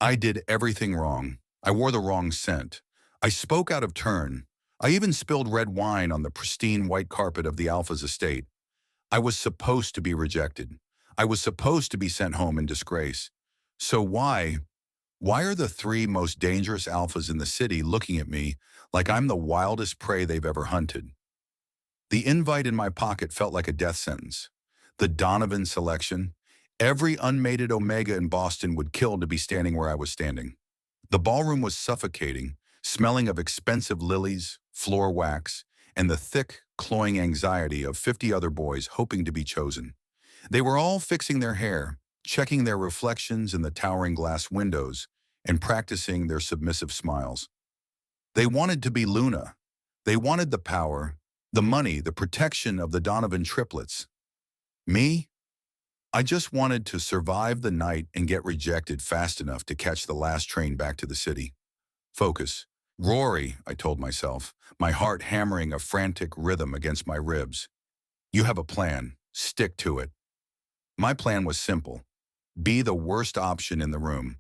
I did everything wrong. I wore the wrong scent. I spoke out of turn. I even spilled red wine on the pristine white carpet of the Alpha's estate. I was supposed to be rejected. I was supposed to be sent home in disgrace. So why are the three most dangerous alphas in the city looking at me like I'm the wildest prey they've ever hunted? The invite in my pocket felt like a death sentence. The Donovan Selection. Every unmated Omega in Boston would kill to be standing where I was standing. The ballroom was suffocating, smelling of expensive lilies, floor wax, and the thick, cloying anxiety of 50 other boys hoping to be chosen. They were all fixing their hair, checking their reflections in the towering glass windows, and practicing their submissive smiles. They wanted to be Luna. They wanted the power, the money, the protection of the Donovan triplets. Me? I just wanted to survive the night and get rejected fast enough to catch the last train back to the city. Focus. Rory, I told myself, my heart hammering a frantic rhythm against my ribs. You have a plan. Stick to it. My plan was simple. Be the worst option in the room.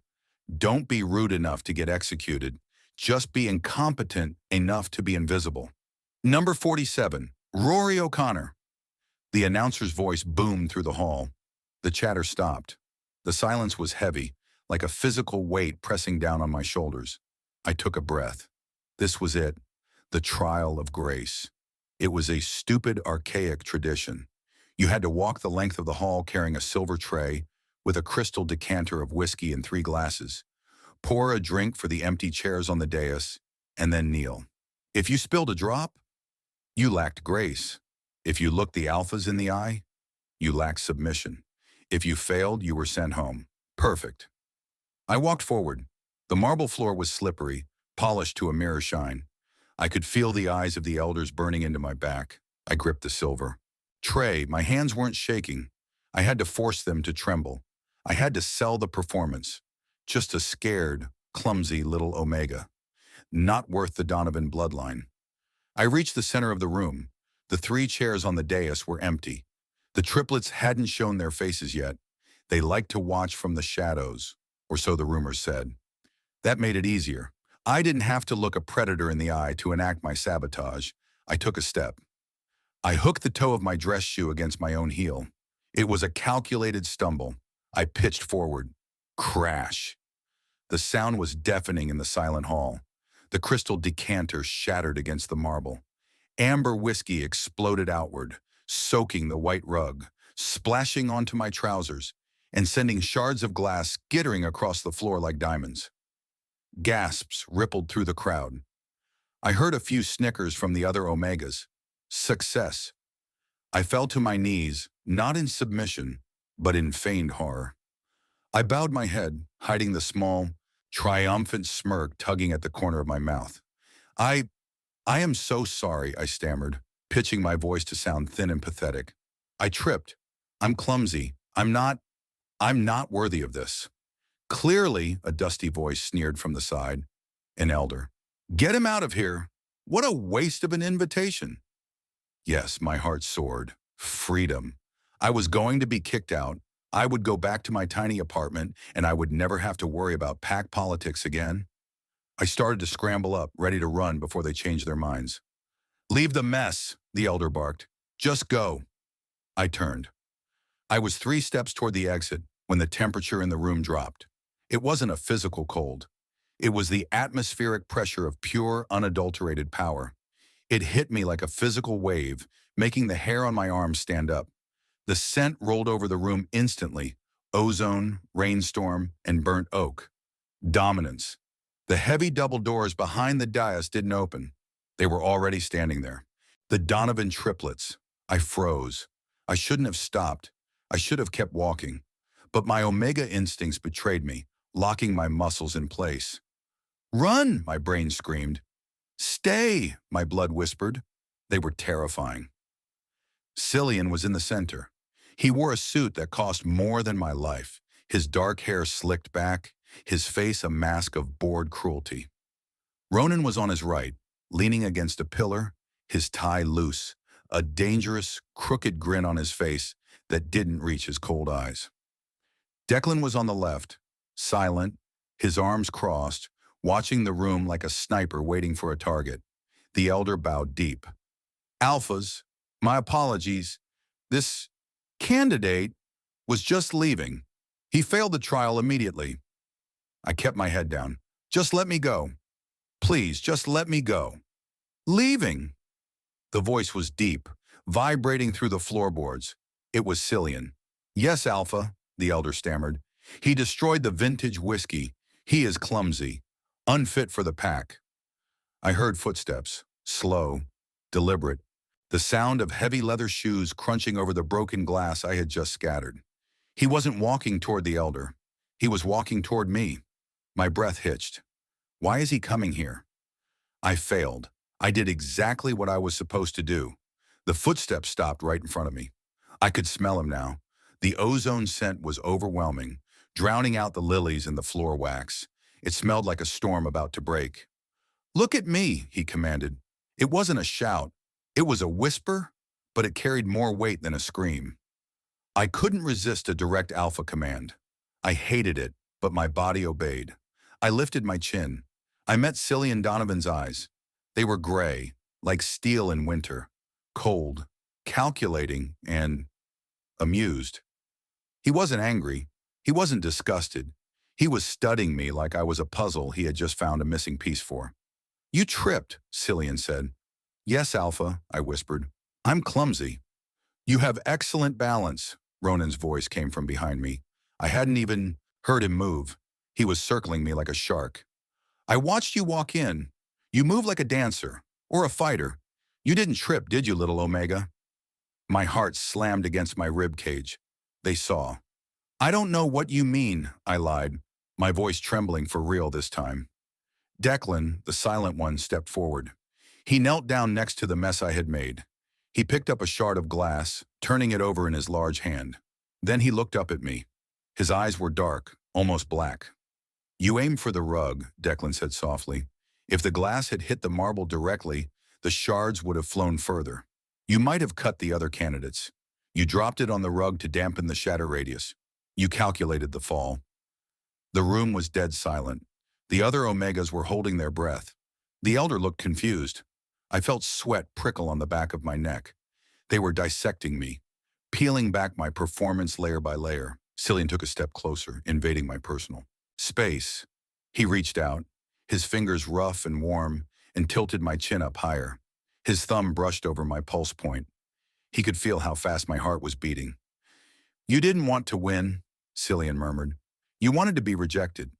Don't be rude enough to get executed. Just be incompetent enough to be invisible. Number 47, Rory O'Connor. The announcer's voice boomed through the hall. The chatter stopped. The silence was heavy, like a physical weight pressing down on my shoulders. I took a breath. This was it, the trial of grace. It was a stupid, archaic tradition. You had to walk the length of the hall carrying a silver tray with a crystal decanter of whiskey and 3 glasses, pour a drink for the empty chairs on the dais, and then kneel. If you spilled a drop, you lacked grace. If you looked the alphas in the eye, you lacked submission. If you failed, you were sent home. Perfect. I walked forward. The marble floor was slippery, polished to a mirror shine. I could feel the eyes of the elders burning into my back. I gripped the silver tray. My hands weren't shaking. I had to force them to tremble. I had to sell the performance. Just a scared, clumsy little Omega. Not worth the Donovan bloodline. I reached the center of the room. The 3 chairs on the dais were empty. The triplets hadn't shown their faces yet. They liked to watch from the shadows, or so the rumors said. That made it easier. I didn't have to look a predator in the eye to enact my sabotage. I took a step. I hooked the toe of my dress shoe against my own heel. It was a calculated stumble. I pitched forward. Crash. The sound was deafening in the silent hall. The crystal decanter shattered against the marble. Amber whiskey exploded outward, soaking the white rug, splashing onto my trousers, and sending shards of glass skittering across the floor like diamonds. Gasps rippled through the crowd. I heard a few snickers from the other Omegas. Success. I fell to my knees, not in submission, but in feigned horror. I bowed my head, hiding the small, triumphant smirk tugging at the corner of my mouth. I am so sorry, I stammered, pitching my voice to sound thin and pathetic. I tripped. I'm clumsy. I'm not worthy of this. Clearly, a dusty voice sneered from the side. An elder. Get him out of here. What a waste of an invitation. Yes, my heart soared. Freedom. I was going to be kicked out. I would go back to my tiny apartment, and I would never have to worry about pack politics again. I started to scramble up, ready to run before they changed their minds. Leave the mess, the elder barked. Just go. I turned. I was 3 steps toward the exit when the temperature in the room dropped. It wasn't a physical cold. It was the atmospheric pressure of pure, unadulterated power. It hit me like a physical wave, making the hair on my arms stand up. The scent rolled over the room instantly. Ozone, rainstorm, and burnt oak. Dominance. The heavy double doors behind the dais didn't open. They were already standing there. The Donovan triplets. I froze. I shouldn't have stopped. I should have kept walking. But my Omega instincts betrayed me, locking my muscles in place. Run, my brain screamed. Stay, my blood whispered. They were terrifying. Cillian was in the center. He wore a suit that cost more than my life, his dark hair slicked back, his face a mask of bored cruelty. Ronan was on his right, leaning against a pillar, his tie loose, a dangerous, crooked grin on his face that didn't reach his cold eyes. Declan was on the left, silent, his arms crossed, watching the room like a sniper waiting for a target. The elder bowed deep. Alphas, my apologies. This candidate was just leaving. He failed the trial immediately. I kept my head down. Just let me go. Please, just let me go. Leaving? The voice was deep, vibrating through the floorboards. It was Cillian. Yes, Alpha, the elder stammered. He destroyed the vintage whiskey. He is clumsy, unfit for the pack. I heard footsteps, slow, deliberate, the sound of heavy leather shoes crunching over the broken glass I had just scattered. He wasn't walking toward the elder. He was walking toward me. My breath hitched. Why is he coming here? I failed. I did exactly what I was supposed to do. The footsteps stopped right in front of me. I could smell him now. The ozone scent was overwhelming, drowning out the lilies and the floor wax. It smelled like a storm about to break. Look at me, he commanded. It wasn't a shout. It was a whisper, but it carried more weight than a scream. I couldn't resist a direct alpha command. I hated it, but my body obeyed. I lifted my chin. I met Cillian Donovan's eyes. They were gray, like steel in winter, cold, calculating, and amused. He wasn't angry. He wasn't disgusted. He was studying me like I was a puzzle he had just found a missing piece for. You tripped, Cillian said. Yes, Alpha, I whispered. I'm clumsy. You have excellent balance, Ronan's voice came from behind me. I hadn't even heard him move. He was circling me like a shark. I watched you walk in. You move like a dancer, or a fighter. You didn't trip, did you, little Omega? My heart slammed against my rib cage. They saw. I don't know what you mean, I lied, my voice trembling for real this time. Declan, the silent one, stepped forward. He knelt down next to the mess I had made. He picked up a shard of glass, turning it over in his large hand. Then he looked up at me. His eyes were dark, almost black. You aimed for the rug, Declan said softly. If the glass had hit the marble directly, the shards would have flown further. You might have cut the other candidates. You dropped it on the rug to dampen the shatter radius. You calculated the fall. The room was dead silent. The other Omegas were holding their breath. The elder looked confused. I felt sweat prickle on the back of my neck. They were dissecting me, peeling back my performance layer by layer. Cillian took a step closer, invading my personal space. He reached out, his fingers rough and warm, and tilted my chin up higher. His thumb brushed over my pulse point. He could feel how fast my heart was beating. You didn't want to win, Cillian murmured. You wanted to be rejected.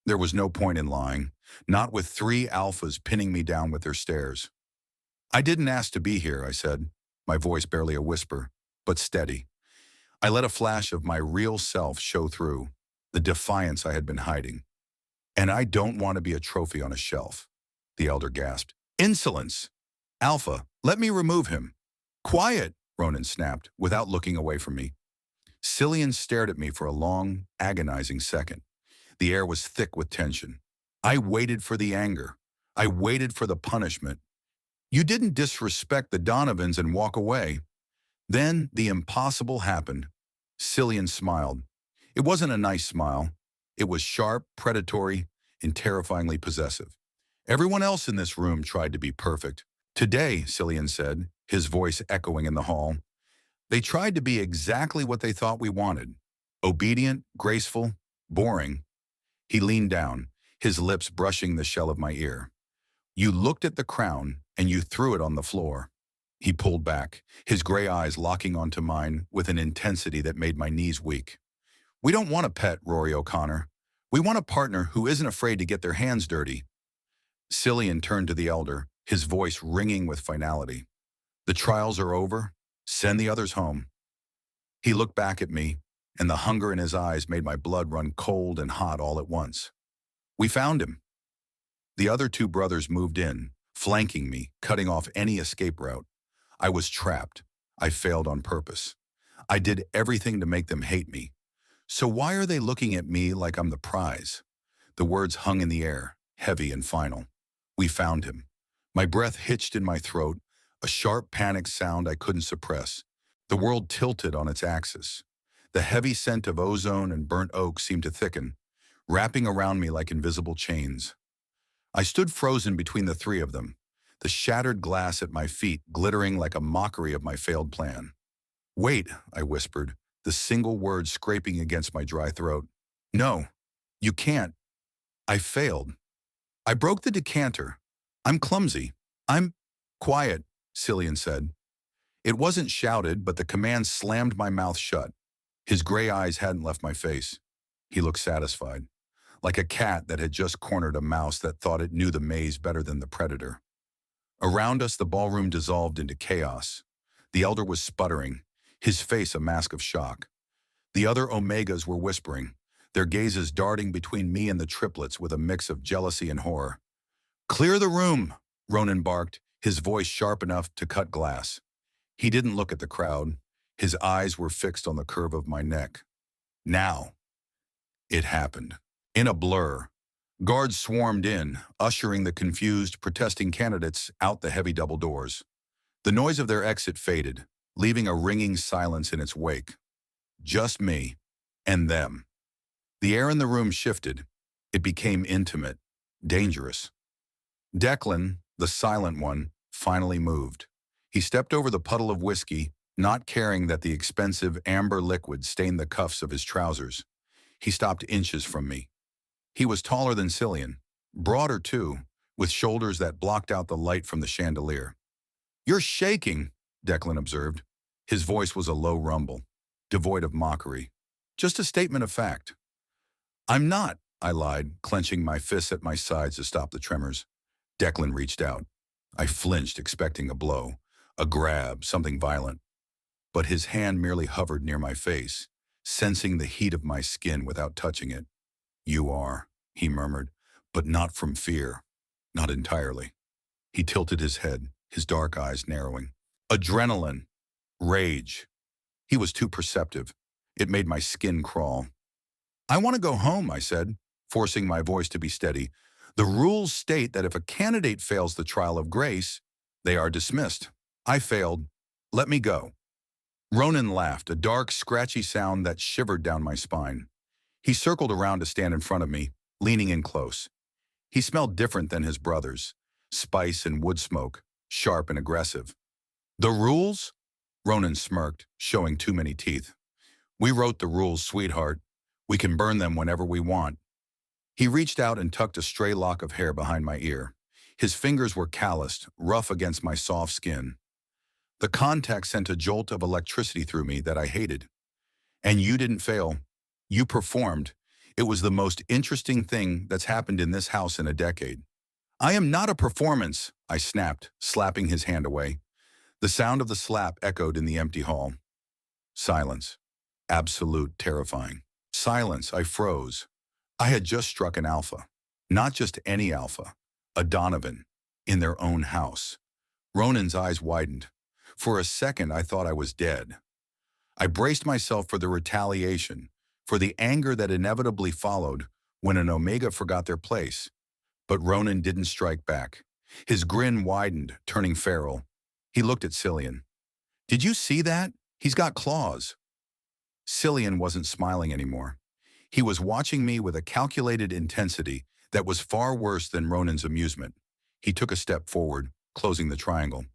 There was no point in lying, not with 3 alphas pinning me down with their stares. I didn't ask to be here, I said, my voice barely a whisper, but steady. I let a flash of my real self show through, the defiance I had been hiding. And I don't want to be a trophy on a shelf, the elder gasped. Insolence! Alpha, let me remove him. Quiet, Ronan snapped, without looking away from me. Cillian stared at me for a long, agonizing second. The air was thick with tension. I waited for the anger. I waited for the punishment. You didn't disrespect the Donovans and walk away. Then the impossible happened. Cillian smiled. It wasn't a nice smile. It was sharp, predatory, and terrifyingly possessive. Everyone else in this room tried to be perfect. Today, Cillian said, his voice echoing in the hall, they tried to be exactly what they thought we wanted. Obedient, graceful, boring. He leaned down, his lips brushing the shell of my ear. You looked at the crown, and you threw it on the floor. He pulled back, his gray eyes locking onto mine with an intensity that made my knees weak. We don't want a pet, Rory O'Connor. We want a partner who isn't afraid to get their hands dirty. Cillian turned to the elder, his voice ringing with finality. The trials are over. Send the others home. He looked back at me, and the hunger in his eyes made my blood run cold and hot all at once. We found him. The other 2 brothers moved in, flanking me, cutting off any escape route. I was trapped. I failed on purpose. I did everything to make them hate me. So why are they looking at me like I'm the prize? The words hung in the air, heavy and final. We found him. My breath hitched in my throat, a sharp panic sound I couldn't suppress. The world tilted on its axis. The heavy scent of ozone and burnt oak seemed to thicken. wrapping around me like invisible chains. I stood frozen between the three of them, the shattered glass at my feet glittering like a mockery of my failed plan. "Wait," I whispered, the single word scraping against my dry throat. "No, you can't. I failed. I broke the decanter. I'm clumsy. I'm—" "Quiet," Cillian said. It wasn't shouted, but the command slammed my mouth shut. His gray eyes hadn't left my face. He looked satisfied, like a cat that had just cornered a mouse that thought it knew the maze better than the predator. Around us, the ballroom dissolved into chaos. The elder was sputtering, his face a mask of shock. The other Omegas were whispering, their gazes darting between me and the triplets with a mix of jealousy and horror. "Clear the room," Ronan barked, his voice sharp enough to cut glass. He didn't look at the crowd. His eyes were fixed on the curve of my neck. Now, it happened. In a blur, guards swarmed in, ushering the confused, protesting candidates out the heavy double doors. The noise of their exit faded, leaving a ringing silence in its wake. Just me and them. The air in the room shifted. It became intimate, dangerous. Declan, the silent one, finally moved. He stepped over the puddle of whiskey, not caring that the expensive amber liquid stained the cuffs of his trousers. He stopped inches from me. He was taller than Cillian, broader too, with shoulders that blocked out the light from the chandelier. "You're shaking," Declan observed. His voice was a low rumble, devoid of mockery. Just a statement of fact. "I'm not," I lied, clenching my fists at my sides to stop the tremors. Declan reached out. I flinched, expecting a blow, a grab, something violent. But his hand merely hovered near my face, sensing the heat of my skin without touching it. "You are," he murmured, "but not from fear. Not entirely." He tilted his head, his dark eyes narrowing. "Adrenaline. Rage." He was too perceptive. It made my skin crawl. "I want to go home," I said, forcing my voice to be steady. "The rules state that if a candidate fails the trial of grace, they are dismissed. I failed. Let me go." Ronan laughed, a dark, scratchy sound that shivered down my spine. He circled around to stand in front of me, leaning in close. He smelled different than his brothers, spice and wood smoke, sharp and aggressive. "The rules?" Ronan smirked, showing too many teeth. "We wrote the rules, sweetheart. We can burn them whenever we want." He reached out and tucked a stray lock of hair behind my ear. His fingers were calloused, rough against my soft skin. The contact sent a jolt of electricity through me that I hated. "And you didn't fail. You performed. It was the most interesting thing that's happened in this house in a decade." "I am not a performance," I snapped, slapping his hand away. The sound of the slap echoed in the empty hall. Silence. Absolute terrifying. Silence. I froze. I had just struck an alpha. Not just any alpha. A Donovan. In their own house. Ronan's eyes widened. For a second, I thought I was dead. I braced myself for the retaliation, for the anger that inevitably followed when an Omega forgot their place. But Ronan didn't strike back. His grin widened, turning feral. He looked at Cillian. "Did you see that? He's got claws." Cillian wasn't smiling anymore. He was watching me with a calculated intensity that was far worse than Ronan's amusement. He took a step forward, closing the triangle.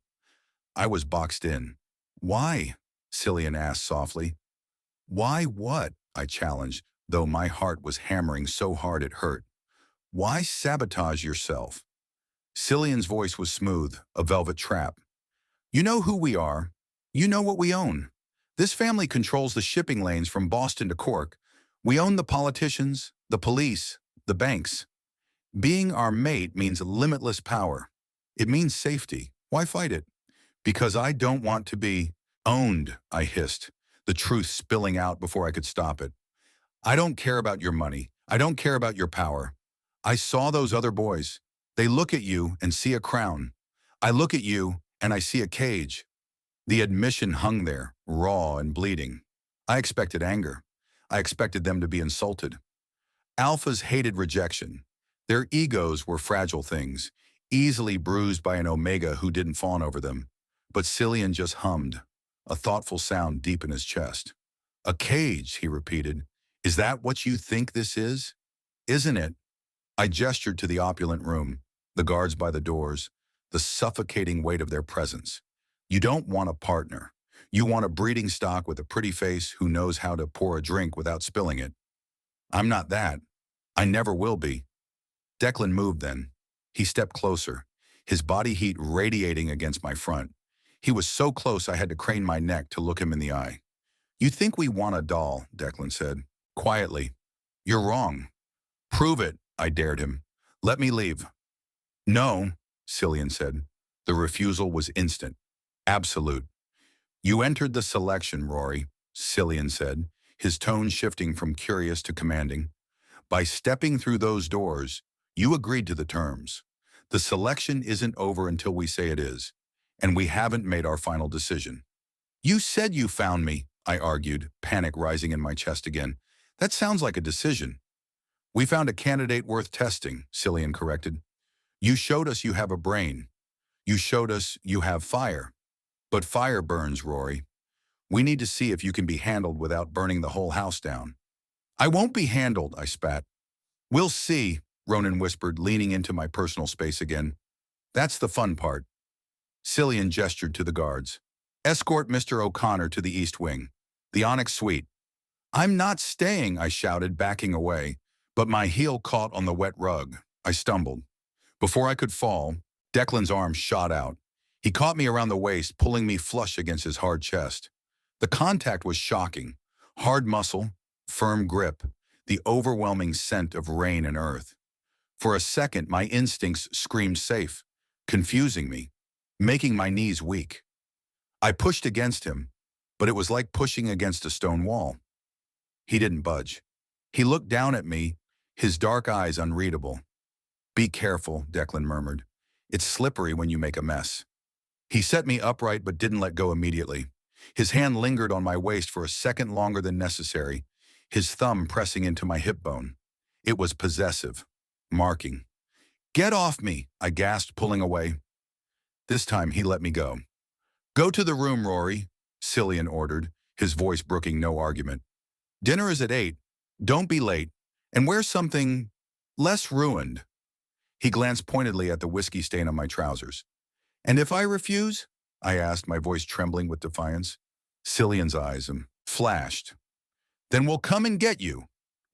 I was boxed in. "Why?" Cillian asked softly. "Why what?" I challenged, though my heart was hammering so hard it hurt. "Why sabotage yourself?" Cillian's voice was smooth, a velvet trap. "You know who we are. You know what we own. This family controls the shipping lanes from Boston to Cork. We own the politicians, the police, the banks. Being our mate means limitless power. It means safety. Why fight it?" "Because I don't want to be owned," I hissed, the truth spilling out before I could stop it. "I don't care about your money. I don't care about your power. I saw those other boys. They look at you and see a crown. I look at you and I see a cage." The admission hung there, raw and bleeding. I expected anger. I expected them to be insulted. Alphas hated rejection. Their egos were fragile things, easily bruised by an Omega who didn't fawn over them. But Cillian just hummed, a thoughtful sound deep in his chest. "A cage," he repeated. "Is that what you think this is?" Isn't it? I gestured to the opulent room, the guards by the doors, the suffocating weight of their presence. You don't want a partner. You want a breeding stock with a pretty face who knows how to pour a drink without spilling it. I'm not that. I never will be. Declan moved then. He stepped closer, his body heat radiating against my front. He was so close I had to crane my neck to look him in the eye. You think we want a doll, Declan said, quietly. You're wrong. Prove it, I dared him. Let me leave. No, Cillian said. The refusal was instant. Absolute. You entered the selection, Rory, Cillian said, his tone shifting from curious to commanding. By stepping through those doors, you agreed to the terms. The selection isn't over until we say it is, and we haven't made our final decision. You said you found me, I argued, panic rising in my chest again. That sounds like a decision. We found a candidate worth testing, Cillian corrected. You showed us you have a brain. You showed us you have fire. But fire burns, Rory. We need to see if you can be handled without burning the whole house down. I won't be handled, I spat. We'll see, Ronan whispered, leaning into my personal space again. That's the fun part. Cillian gestured to the guards. Escort Mr. O'Connor to the East Wing, the Onyx Suite. I'm not staying, I shouted, backing away, but my heel caught on the wet rug. I stumbled. Before I could fall, Declan's arm shot out. He caught me around the waist, pulling me flush against his hard chest. The contact was shocking. Hard muscle, firm grip, the overwhelming scent of rain and earth. For a second, my instincts screamed safe, confusing me, making my knees weak. I pushed against him, but it was like pushing against a stone wall. He didn't budge. He looked down at me, his dark eyes unreadable. Be careful, Declan murmured. It's slippery when you make a mess. He set me upright but didn't let go immediately. His hand lingered on my waist for a second longer than necessary, his thumb pressing into my hip bone. It was possessive, marking. Get off me, I gasped, pulling away. This time he let me go. Go to the room, Rory, Cillian ordered, his voice brooking no argument. Dinner is at 8. Don't be late, and wear something less ruined. He glanced pointedly at the whiskey stain on my trousers. And if I refuse? I asked, my voice trembling with defiance. Cillian's eyes flashed. Then we'll come and get you.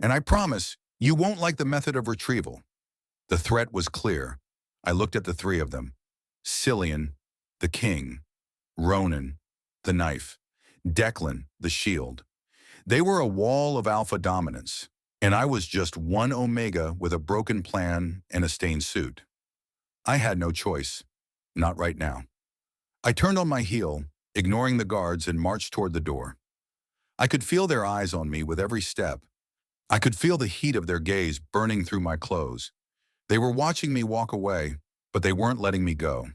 And I promise, you won't like the method of retrieval. The threat was clear. I looked at the three of them. Cillian, the king. Ronan, the knife. Declan, the shield. They were a wall of alpha dominance, and I was just one omega with a broken plan and a stained suit. I had no choice. Not right now. I turned on my heel, ignoring the guards, and marched toward the door. I could feel their eyes on me with every step. I could feel the heat of their gaze burning through my clothes. They were watching me walk away, but they weren't letting me go.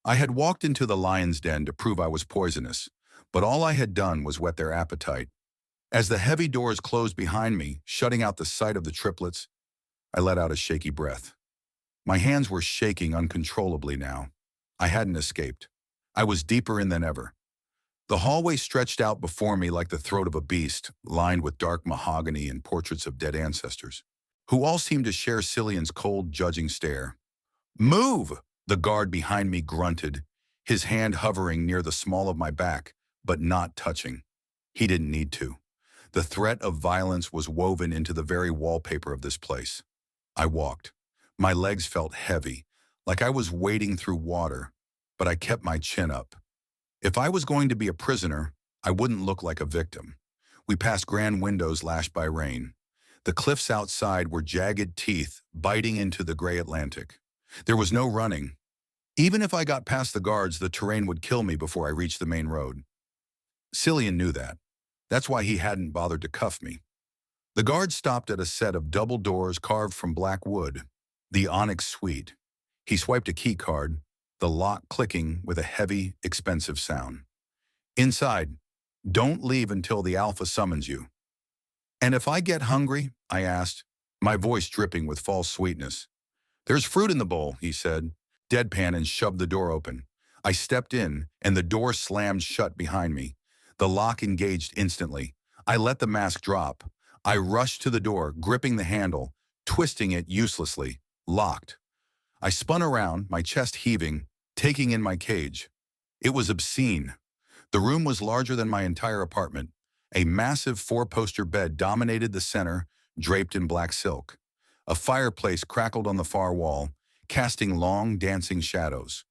I had walked into the lion's den to prove I was poisonous, but all I had done was whet their appetite. As the heavy doors closed behind me, shutting out the sight of the triplets, I let out a shaky breath. My hands were shaking uncontrollably now. I hadn't escaped. I was deeper in than ever. The hallway stretched out before me like the throat of a beast, lined with dark mahogany and portraits of dead ancestors, who all seemed to share Cillian's cold, judging stare. Move! The guard behind me grunted, his hand hovering near the small of my back, but not touching. He didn't need to. The threat of violence was woven into the very wallpaper of this place. I walked. My legs felt heavy, like I was wading through water, but I kept my chin up. If I was going to be a prisoner, I wouldn't look like a victim. We passed grand windows lashed by rain. The cliffs outside were jagged teeth biting into the gray Atlantic. There was no running. Even if I got past the guards, the terrain would kill me before I reached the main road. Cillian knew that. That's why he hadn't bothered to cuff me. The guard stopped at a set of double doors carved from black wood, the Onyx Suite. He swiped a key card, the lock clicking with a heavy, expensive sound. Inside, don't leave until the Alpha summons you. And if I get hungry, I asked, my voice dripping with false sweetness. There's fruit in the bowl, he said, deadpan, and shoved the door open. I stepped in, and the door slammed shut behind me. The lock engaged instantly. I let the mask drop. I rushed to the door, gripping the handle, twisting it uselessly, locked. I spun around, my chest heaving, taking in my cage. It was obscene. The room was larger than my entire apartment. A massive four-poster bed dominated the center, draped in black silk. A fireplace crackled on the far wall, casting long, dancing shadows.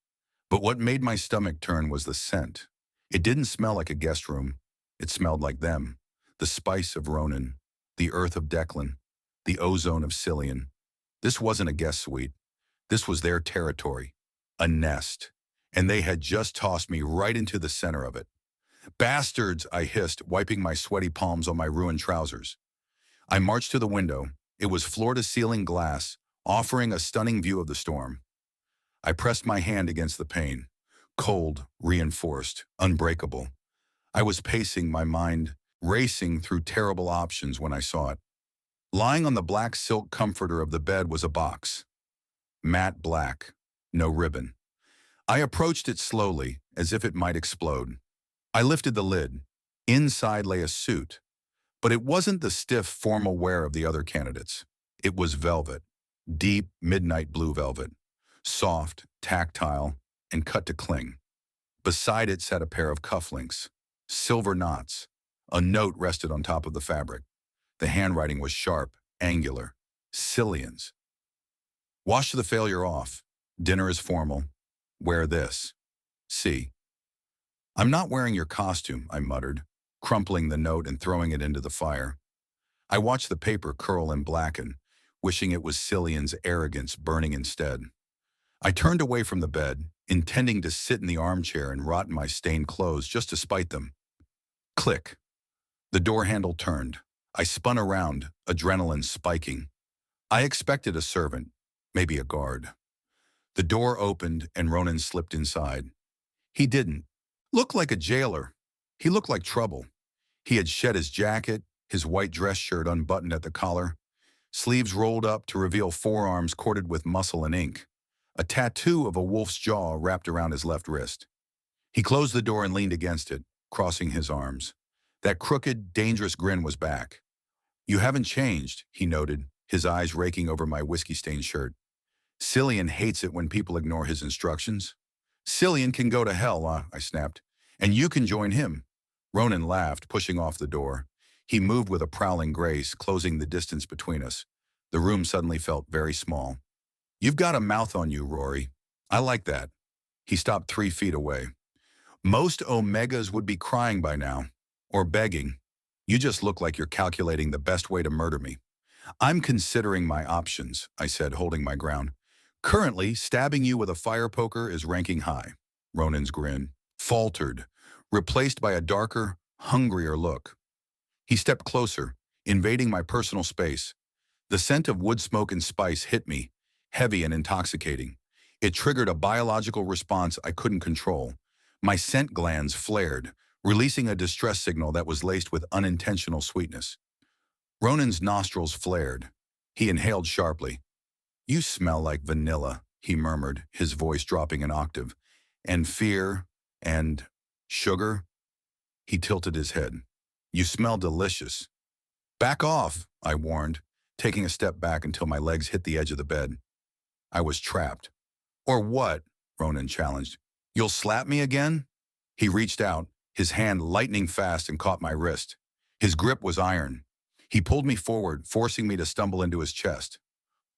But what made my stomach turn was the scent. It didn't smell like a guest room. It smelled like them. The spice of Ronan, the earth of Declan, the ozone of Cillian. This wasn't a guest suite. This was their territory, a nest. And they had just tossed me right into the center of it. Bastards, I hissed, wiping my sweaty palms on my ruined trousers. I marched to the window. It was floor-to-ceiling glass, offering a stunning view of the storm. I pressed my hand against the pane. Cold, reinforced, unbreakable. I was pacing, my mind racing through terrible options when I saw it. Lying on the black silk comforter of the bed was a box. Matte black, no ribbon. I approached it slowly, as if it might explode. I lifted the lid. Inside lay a suit. But it wasn't the stiff, formal wear of the other candidates. It was velvet. Deep, midnight blue velvet. Soft, tactile, and cut to cling. Beside it sat a pair of cufflinks. Silver knots. A note rested on top of the fabric. The handwriting was sharp, angular. Cillian's. Wash the failure off. Dinner is formal. Wear this. C. I'm not wearing your costume, I muttered, crumpling the note and throwing it into the fire. I watched the paper curl and blacken, wishing it was Cillian's arrogance burning instead. I turned away from the bed, intending to sit in the armchair and rot in my stained clothes just to spite them. Click. The door handle turned. I spun around, adrenaline spiking. I expected a servant, maybe a guard. The door opened and Ronan slipped inside. He didn't look like a jailer. He looked like trouble. He had shed his jacket, his white dress shirt unbuttoned at the collar, sleeves rolled up to reveal forearms corded with muscle and ink, a tattoo of a wolf's jaw wrapped around his left wrist. He closed the door and leaned against it, crossing his arms. That crooked, dangerous grin was back. You haven't changed, he noted, his eyes raking over my whiskey-stained shirt. Cillian hates it when people ignore his instructions. Cillian can go to hell, I snapped, and you can join him. Ronan laughed, pushing off the door. He moved with a prowling grace, closing the distance between us. The room suddenly felt very small. You've got a mouth on you, Rory. I like that. He stopped 3 feet away. Most Omegas would be crying by now, or begging. You just look like you're calculating the best way to murder me. I'm considering my options, I said, holding my ground. Currently, stabbing you with a fire poker is ranking high. Ronan's grin faltered, replaced by a darker, hungrier look. He stepped closer, invading my personal space. The scent of wood smoke and spice hit me, heavy and intoxicating. It triggered a biological response I couldn't control. My scent glands flared, releasing a distress signal that was laced with unintentional sweetness. Ronan's nostrils flared. He inhaled sharply. You smell like vanilla, he murmured, his voice dropping an octave. And fear, and sugar? He tilted his head. You smell delicious. Back off, I warned, taking a step back until my legs hit the edge of the bed. I was trapped. Or what? Ronan challenged. You'll slap me again? He reached out, his hand lightning fast, and caught my wrist. His grip was iron. He pulled me forward, forcing me to stumble into his chest.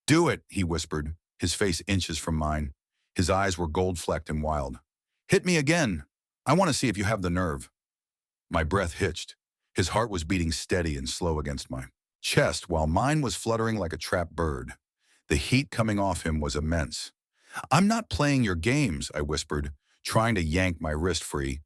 Do it, he whispered, his face inches from mine. His eyes were gold-flecked and wild. Hit me again. I want to see if you have the nerve. My breath hitched. His heart was beating steady and slow against my chest, while mine was fluttering like a trapped bird. The heat coming off him was immense. I'm not playing your games, I whispered, trying to yank my wrist free.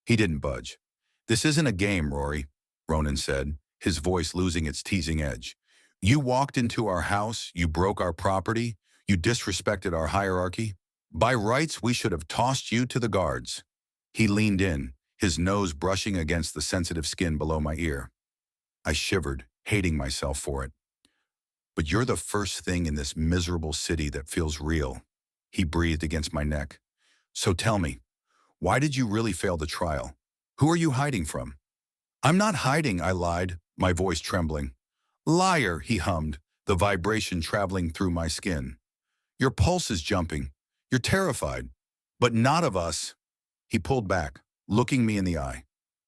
He didn't budge. This isn't a game, Rory, Ronan said, his voice losing its teasing edge. You walked into our house, you broke our property, you disrespected our hierarchy. By rights, we should have tossed you to the guards. He leaned in, his nose brushing against the sensitive skin below my ear. I shivered, hating myself for it. But you're the first thing in this miserable city that feels real. He breathed against my neck. So tell me, why did you really fail the trial? Who are you hiding from? I'm not hiding, I lied, my voice trembling. Liar, he hummed, the vibration traveling through my skin. Your pulse is jumping. You're terrified. But not of us. He pulled back, looking me in the eye.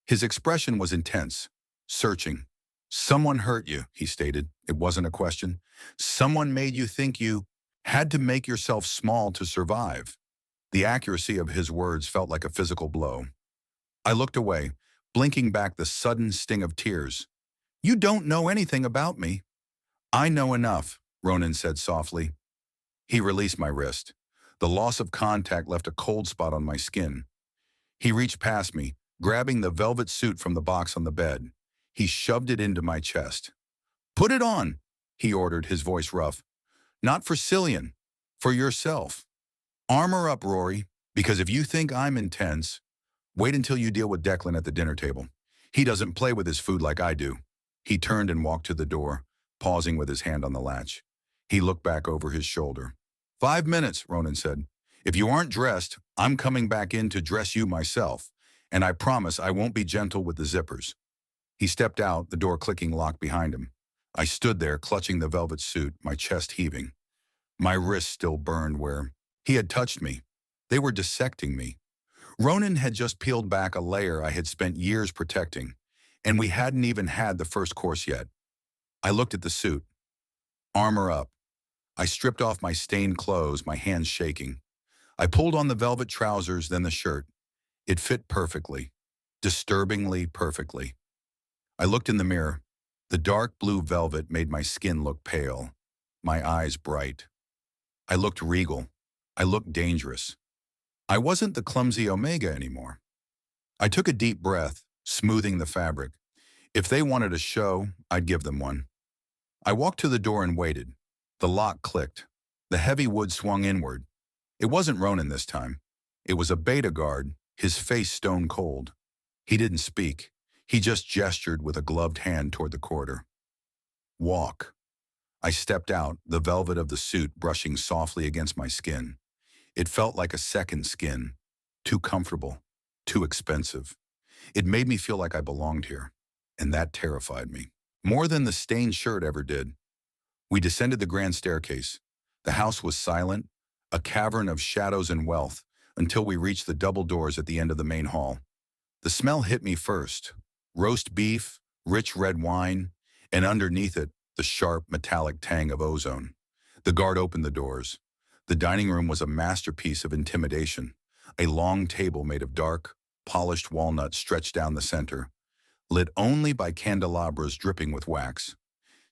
His expression was intense, searching. Someone hurt you, he stated. It wasn't a question. Someone made you think you had to make yourself small to survive. The accuracy of his words felt like a physical blow. I looked away, blinking back the sudden sting of tears. You don't know anything about me. I know enough, Ronan said softly. He released my wrist. The loss of contact left a cold spot on my skin. He reached past me, grabbing the velvet suit from the box on the bed. He shoved it into my chest. Put it on, he ordered, his voice rough. Not for Cillian, for yourself. Armor up, Rory, because if you think I'm intense, wait until you deal with Declan at the dinner table. He doesn't play with his food like I do. He turned and walked to the door, pausing with his hand on the latch. He looked back over his shoulder. 5 minutes, Ronan said. If you aren't dressed, I'm coming back in to dress you myself, and I promise I won't be gentle with the zippers. He stepped out, the door clicking locked behind him. I stood there, clutching the velvet suit, my chest heaving. My wrists still burned where he had touched me. They were dissecting me. Ronan had just peeled back a layer I had spent years protecting, and we hadn't even had the first course yet. I looked at the suit. Armor up. I stripped off my stained clothes, my hands shaking. I pulled on the velvet trousers, then the shirt. It fit perfectly, disturbingly perfectly. I looked in the mirror. The dark blue velvet made my skin look pale, my eyes bright. I looked regal. I looked dangerous. I wasn't the clumsy Omega anymore. I took a deep breath, smoothing the fabric. If they wanted a show, I'd give them one. I walked to the door and waited. The lock clicked. The heavy wood swung inward. It wasn't Ronan this time. It was a beta guard, his face stone cold. He didn't speak. He just gestured with a gloved hand toward the corridor. Walk. I stepped out, the velvet of the suit brushing softly against my skin. It felt like a second skin, too comfortable, too expensive. It made me feel like I belonged here, and that terrified me, more than the stained shirt ever did. We descended the grand staircase. The house was silent, a cavern of shadows and wealth, until we reached the double doors at the end of the main hall. The smell hit me first. Roast beef, rich red wine, and underneath it, the sharp, metallic tang of ozone. The guard opened the doors. The dining room was a masterpiece of intimidation. A long table made of dark, polished walnut stretched down the center, lit only by candelabras dripping with wax.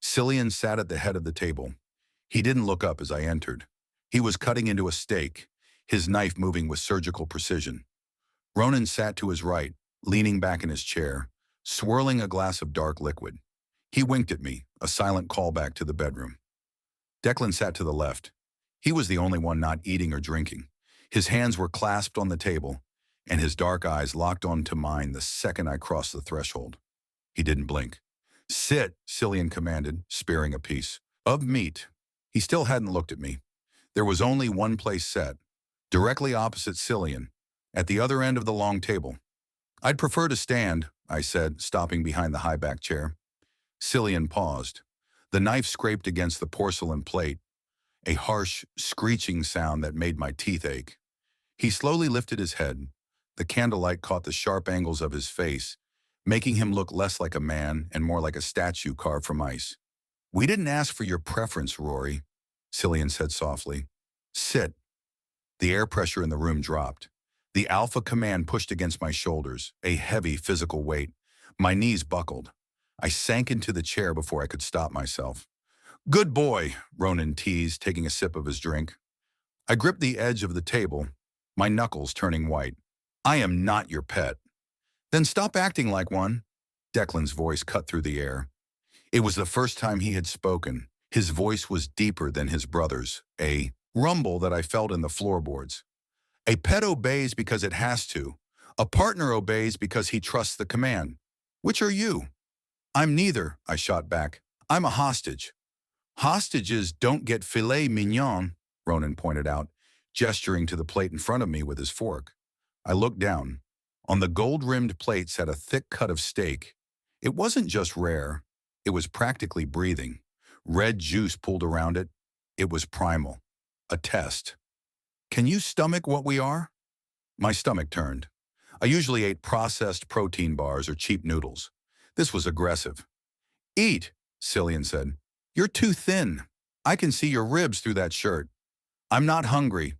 Cillian sat at the head of the table. He didn't look up as I entered. He was cutting into a steak, his knife moving with surgical precision. Ronan sat to his right, leaning back in his chair, swirling a glass of dark liquid. He winked at me, a silent callback to the bedroom. Declan sat to the left. He was the only one not eating or drinking. His hands were clasped on the table, and his dark eyes locked onto mine the second I crossed the threshold. He didn't blink. Sit, Cillian commanded, spearing a piece of meat. He still hadn't looked at me. There was only one place set, directly opposite Cillian, at the other end of the long table. I'd prefer to stand, I said, stopping behind the high-back chair. Cillian paused. The knife scraped against the porcelain plate, a harsh, screeching sound that made my teeth ache. He slowly lifted his head. The candlelight caught the sharp angles of his face, making him look less like a man and more like a statue carved from ice. We didn't ask for your preference, Rory, Cillian said softly. Sit. The air pressure in the room dropped. The alpha command pushed against my shoulders, a heavy physical weight. My knees buckled. I sank into the chair before I could stop myself. Good boy, Ronan teased, taking a sip of his drink. I gripped the edge of the table, my knuckles turning white. I am not your pet. Then stop acting like one. Declan's voice cut through the air. It was the first time he had spoken. His voice was deeper than his brother's, a rumble that I felt in the floorboards. A pet obeys because it has to. A partner obeys because he trusts the command. Which are you? I'm neither, I shot back. I'm a hostage. Hostages don't get filet mignon, Ronan pointed out, gesturing to the plate in front of me with his fork. I looked down. On the gold-rimmed plate sat a thick cut of steak. It wasn't just rare. It was practically breathing. Red juice pooled around it. It was primal. A test. Can you stomach what we are? My stomach turned. I usually ate processed protein bars or cheap noodles. This was aggressive. Eat, Cillian said. You're too thin. I can see your ribs through that shirt. I'm not hungry.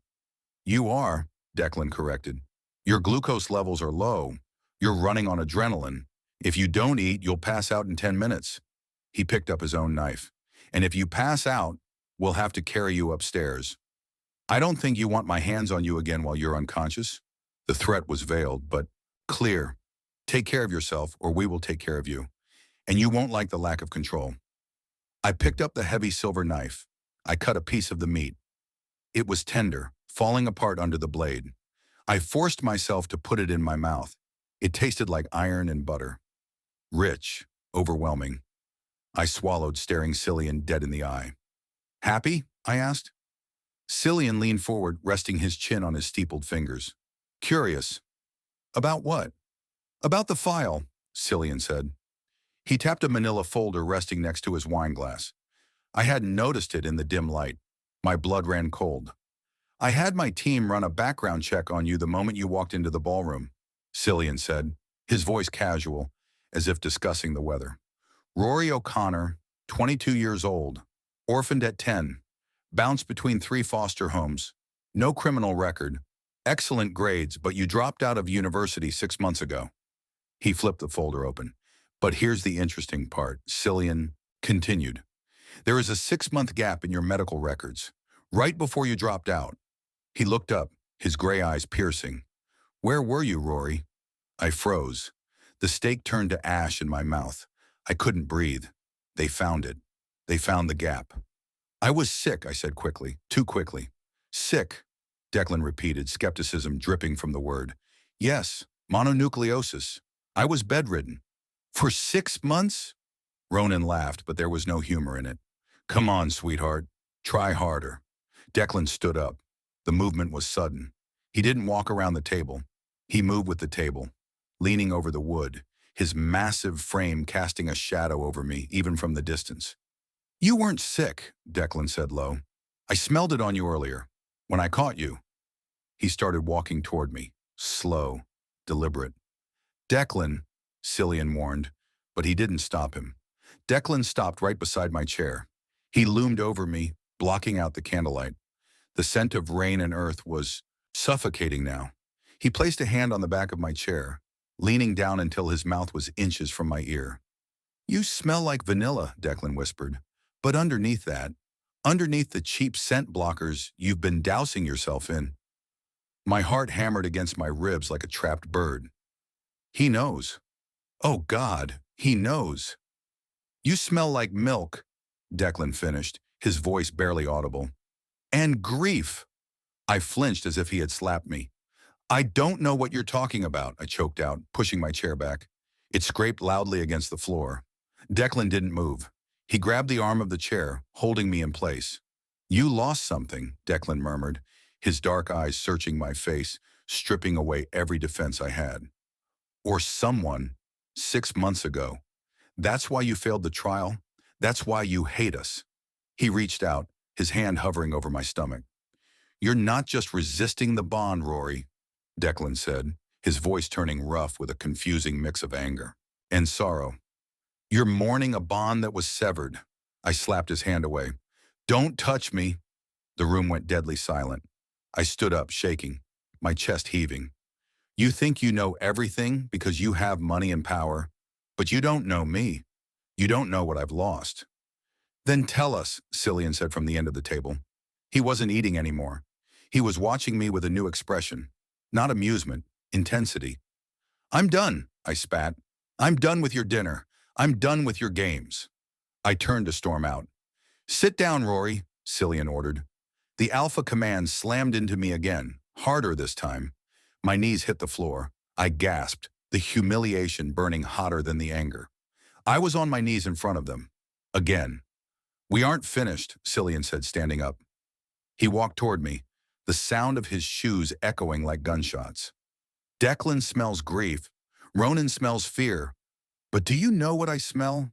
You are, Declan corrected. Your glucose levels are low. You're running on adrenaline. If you don't eat, you'll pass out in 10 minutes. He picked up his own knife. And if you pass out, we'll have to carry you upstairs. I don't think you want my hands on you again while you're unconscious. The threat was veiled, but clear. Take care of yourself, or we will take care of you. And you won't like the lack of control. I picked up the heavy silver knife. I cut a piece of the meat. It was tender, falling apart under the blade. I forced myself to put it in my mouth. It tasted like iron and butter. Rich, overwhelming. I swallowed, staring Cillian dead in the eye. Happy? I asked. Cillian leaned forward, resting his chin on his steepled fingers. Curious. About what? About the file, Cillian said. He tapped a manila folder resting next to his wine glass. I hadn't noticed it in the dim light. My blood ran cold. I had my team run a background check on you the moment you walked into the ballroom, Cillian said, his voice casual, as if discussing the weather. Rory O'Connor, 22 years old, orphaned at 10, bounced between 3 foster homes, no criminal record, excellent grades, but you dropped out of university 6 months ago. He flipped the folder open. But here's the interesting part, Cillian continued. There is a 6-month gap in your medical records, right before you dropped out. He looked up, his gray eyes piercing. Where were you, Rory? I froze. The steak turned to ash in my mouth. I couldn't breathe. They found it. They found the gap. I was sick, I said quickly, too quickly. Sick, Declan repeated, skepticism dripping from the word. Yes, mononucleosis. I was bedridden. For 6 months? Ronan laughed, but there was no humor in it. Come on, sweetheart. Try harder. Declan stood up. The movement was sudden. He didn't walk around the table. He moved with the table, leaning over the wood, his massive frame casting a shadow over me, even from the distance. You weren't sick, Declan said low. I smelled it on you earlier, when I caught you. He started walking toward me, slow, deliberate. Declan, Cillian warned, but he didn't stop him. Declan stopped right beside my chair. He loomed over me, blocking out the candlelight. The scent of rain and earth was suffocating now. He placed a hand on the back of my chair, leaning down until his mouth was inches from my ear. You smell like vanilla, Declan whispered. But underneath that, underneath the cheap scent blockers you've been dousing yourself in. My heart hammered against my ribs like a trapped bird. He knows. Oh God, he knows. You smell like milk, Declan finished, his voice barely audible. And grief. I flinched as if he had slapped me. I don't know what you're talking about, I choked out, pushing my chair back. It scraped loudly against the floor. Declan didn't move. He grabbed the arm of the chair, holding me in place. You lost something, Declan murmured, his dark eyes searching my face, stripping away every defense I had. Or someone, 6 months ago. That's why you failed the trial. That's why you hate us. He reached out, his hand hovering over my stomach. You're not just resisting the bond, Rory, Declan said, his voice turning rough with a confusing mix of anger and sorrow. You're mourning a bond that was severed. I slapped his hand away. Don't touch me. The room went deadly silent. I stood up, shaking, my chest heaving. You think you know everything because you have money and power, but you don't know me. You don't know what I've lost. Then tell us, Cillian said from the end of the table. He wasn't eating anymore. He was watching me with a new expression. Not amusement, intensity. I'm done, I spat. I'm done with your dinner. I'm done with your games. I turned to storm out. Sit down, Rory, Cillian ordered. The alpha command slammed into me again, harder this time. My knees hit the floor. I gasped, the humiliation burning hotter than the anger. I was on my knees in front of them. Again. We aren't finished, Cillian said, standing up. He walked toward me, the sound of his shoes echoing like gunshots. Declan smells grief. Ronan smells fear. But do you know what I smell?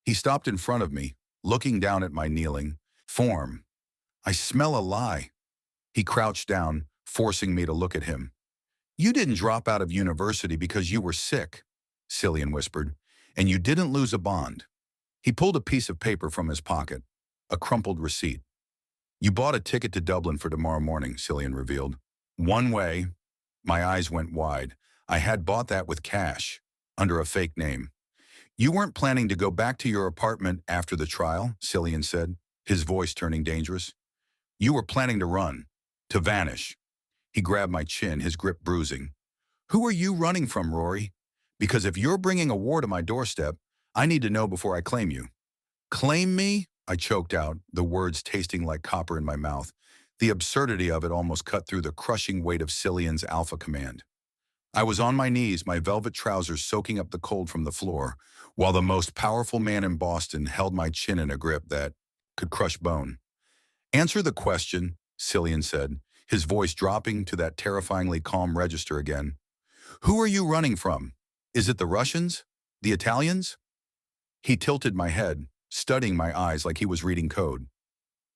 He stopped in front of me, looking down at my kneeling form. I smell a lie. He crouched down, forcing me to look at him. You didn't drop out of university because you were sick, Cillian whispered, and you didn't lose a bond. He pulled a piece of paper from his pocket, a crumpled receipt. You bought a ticket to Dublin for tomorrow morning, Cillian revealed. One way. My eyes went wide. I had bought that with cash, under a fake name. You weren't planning to go back to your apartment after the trial, Cillian said, his voice turning dangerous. You were planning to run, to vanish. He grabbed my chin, his grip bruising. Who are you running from, Rory? Because if you're bringing a war to my doorstep, I need to know before I claim you. Claim me? I choked out, the words tasting like copper in my mouth. The absurdity of it almost cut through the crushing weight of Cillian's alpha command. I was on my knees, my velvet trousers soaking up the cold from the floor, while the most powerful man in Boston held my chin in a grip that could crush bone. Answer the question, Cillian said, his voice dropping to that terrifyingly calm register again. Who are you running from? Is it the Russians? The Italians? He tilted my head, studying my eyes like he was reading code.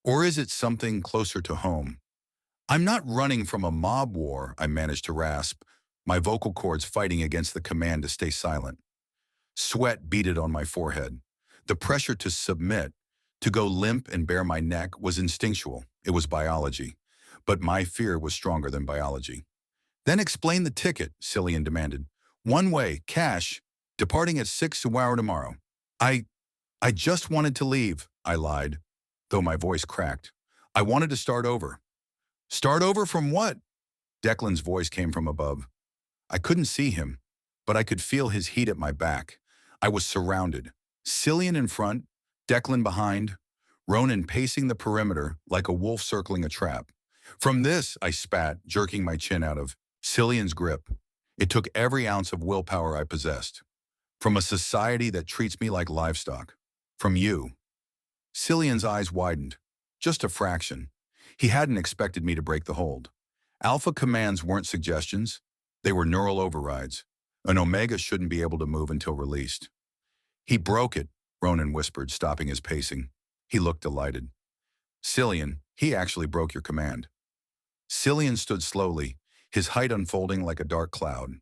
Or is it something closer to home? I'm not running from a mob war, I managed to rasp, my vocal cords fighting against the command to stay silent. Sweat beaded on my forehead. The pressure to submit, to go limp and bare my neck, was instinctual. It was biology. But my fear was stronger than biology. Then explain the ticket, Cillian demanded. One way, cash, departing at 6 tomorrow. I just wanted to leave, I lied, though my voice cracked. I wanted to start over. Start over from what? Declan's voice came from above. I couldn't see him, but I could feel his heat at my back. I was surrounded. Cillian in front, Declan behind, Ronan pacing the perimeter like a wolf circling a trap. From this, I spat, jerking my chin out of Cillian's grip. It took every ounce of willpower I possessed. From a society that treats me like livestock. From you. Cillian's eyes widened. Just a fraction. He hadn't expected me to break the hold. Alpha commands weren't suggestions. They were neural overrides. An Omega shouldn't be able to move until released. He broke it, Ronan whispered, stopping his pacing. He looked delighted. Cillian, he actually broke your command. Cillian stood slowly, his height unfolding like a dark cloud.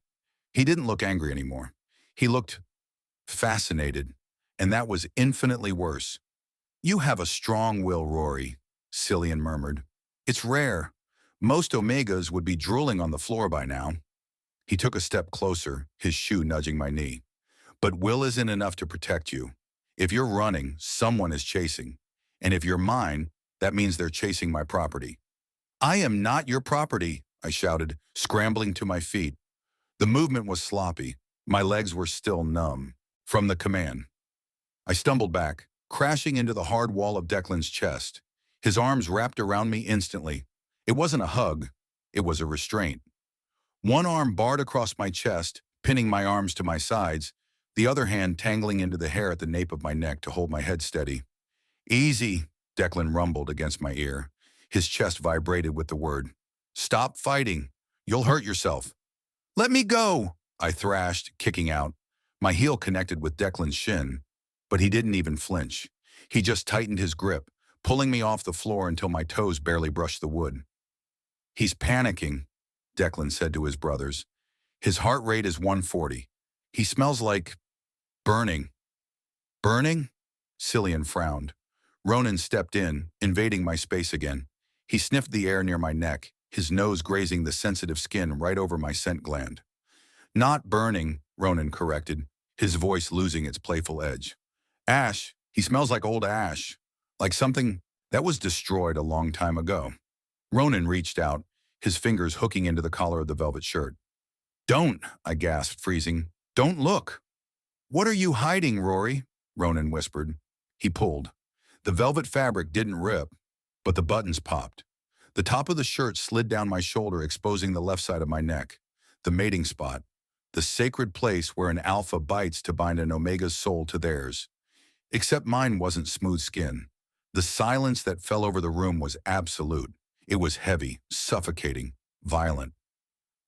He didn't look angry anymore. He looked fascinated, and that was infinitely worse. You have a strong will, Rory, Cillian murmured. It's rare. Most Omegas would be drooling on the floor by now. He took a step closer, his shoe nudging my knee. But will isn't enough to protect you. If you're running, someone is chasing. And if you're mine, that means they're chasing my property. I am not your property, I shouted, scrambling to my feet. The movement was sloppy. My legs were still numb from the command. I stumbled back, crashing into the hard wall of Declan's chest. His arms wrapped around me instantly. It wasn't a hug. It was a restraint. One arm barred across my chest, pinning my arms to my sides, the other hand tangling into the hair at the nape of my neck to hold my head steady. Easy, Declan rumbled against my ear. His chest vibrated with the word. Stop fighting. You'll hurt yourself. Let me go, I thrashed, kicking out. My heel connected with Declan's shin, but he didn't even flinch. He just tightened his grip, pulling me off the floor until my toes barely brushed the wood. He's panicking, Declan said to his brothers. His heart rate is 140. He smells like burning. Burning? Cillian frowned. Ronan stepped in, invading my space again. He sniffed the air near my neck, his nose grazing the sensitive skin right over my scent gland. Not burning, Ronan corrected, his voice losing its playful edge. Ash. He smells like old ash, like something that was destroyed a long time ago. Ronan reached out, his fingers hooking into the collar of the velvet shirt. Don't, I gasped, freezing. Don't look. What are you hiding, Rory? Ronan whispered. He pulled. The velvet fabric didn't rip, but the buttons popped. The top of the shirt slid down my shoulder, exposing the left side of my neck, the mating spot, the sacred place where an alpha bites to bind an Omega's soul to theirs. Except mine wasn't smooth skin. The silence that fell over the room was absolute. It was heavy, suffocating, violent.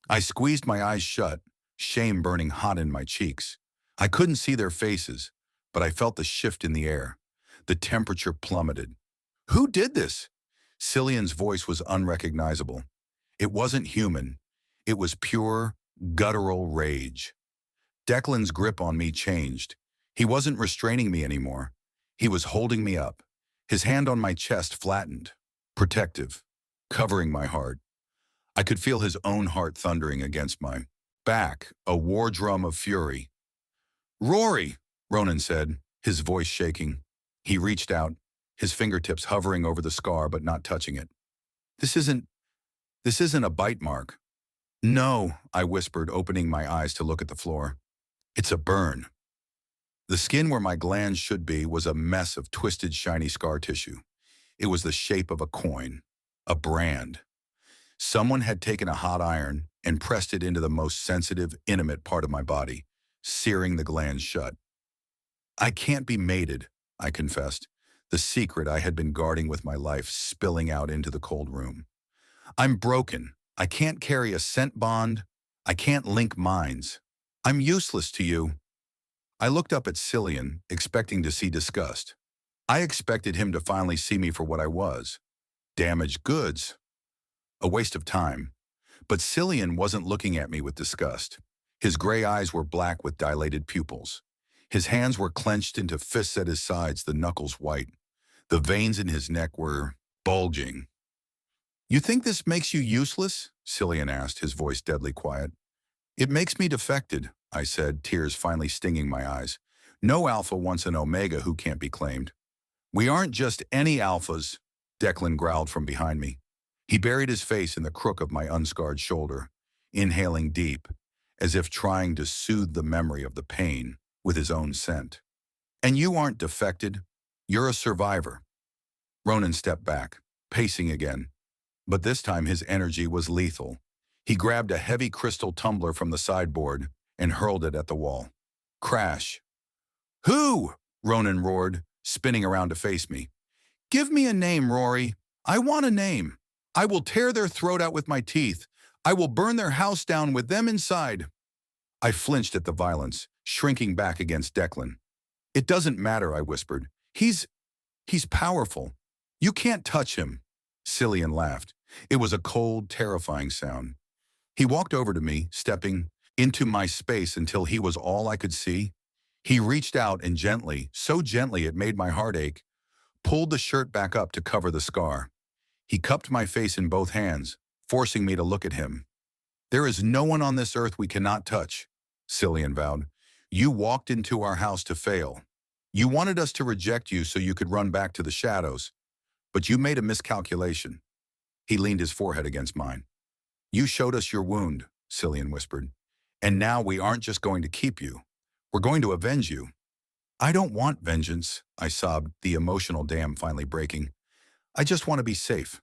I squeezed my eyes shut, shame burning hot in my cheeks. I couldn't see their faces, but I felt the shift in the air. The temperature plummeted. Who did this? Cillian's voice was unrecognizable. It wasn't human. It was pure, guttural rage. Declan's grip on me changed. He wasn't restraining me anymore. He was holding me up. His hand on my chest flattened, protective, covering my heart. I could feel his own heart thundering against my back, a war drum of fury. "Rory," Ronan said, his voice shaking. He reached out, his fingertips hovering over the scar but not touching it. This isn't a bite mark." "No," I whispered, opening my eyes to look at the floor. "It's a burn." The skin where my glands should be was a mess of twisted, shiny scar tissue. It was the shape of a coin, a brand. Someone had taken a hot iron and pressed it into the most sensitive, intimate part of my body, searing the glands shut. "I can't be mated," I confessed, the secret I had been guarding with my life spilling out into the cold room. "I'm broken. I can't carry a scent bond. I can't link minds. I'm useless to you." I looked up at Cillian, expecting to see disgust. I expected him to finally see me for what I was. Damaged goods. A waste of time. But Cillian wasn't looking at me with disgust. His gray eyes were black with dilated pupils. His hands were clenched into fists at his sides, the knuckles white. The veins in his neck were bulging. "You think this makes you useless?" Cillian asked, his voice deadly quiet. "It makes me defected," I said, tears finally stinging my eyes. "No alpha wants an omega who can't be claimed." "We aren't just any alphas," Declan growled from behind me. He buried his face in the crook of my unscarred shoulder, inhaling deep, as if trying to soothe the memory of the pain with his own scent. "And you aren't defected. You're a survivor." Ronan stepped back, pacing again. But this time his energy was lethal. He grabbed a heavy crystal tumbler from the sideboard and hurled it at the wall. Crash. "Who?" Ronan roared, spinning around to face me. "Give me a name, Rory. I want a name. I will tear their throat out with my teeth. I will burn their house down with them inside." I flinched at the violence, shrinking back against Declan. "It doesn't matter," I whispered. He's powerful. You can't touch him." Cillian laughed. It was a cold, terrifying sound. He walked over to me, stepping into my space until he was all I could see. He reached out and gently, so gently it made my heart ache, pulled the shirt back up to cover the scar. He cupped my face in both hands, forcing me to look at him. "There is no one on this earth we cannot touch," Cillian vowed. "You walked into our house to fail. You wanted us to reject you so you could run back to the shadows. But you made a miscalculation." He leaned his forehead against mine. "You showed us your wound," Cillian whispered. "And now we aren't just going to keep you. We're going to avenge you." "I don't want vengeance," I sobbed, the emotional dam finally breaking. "I just want to be safe."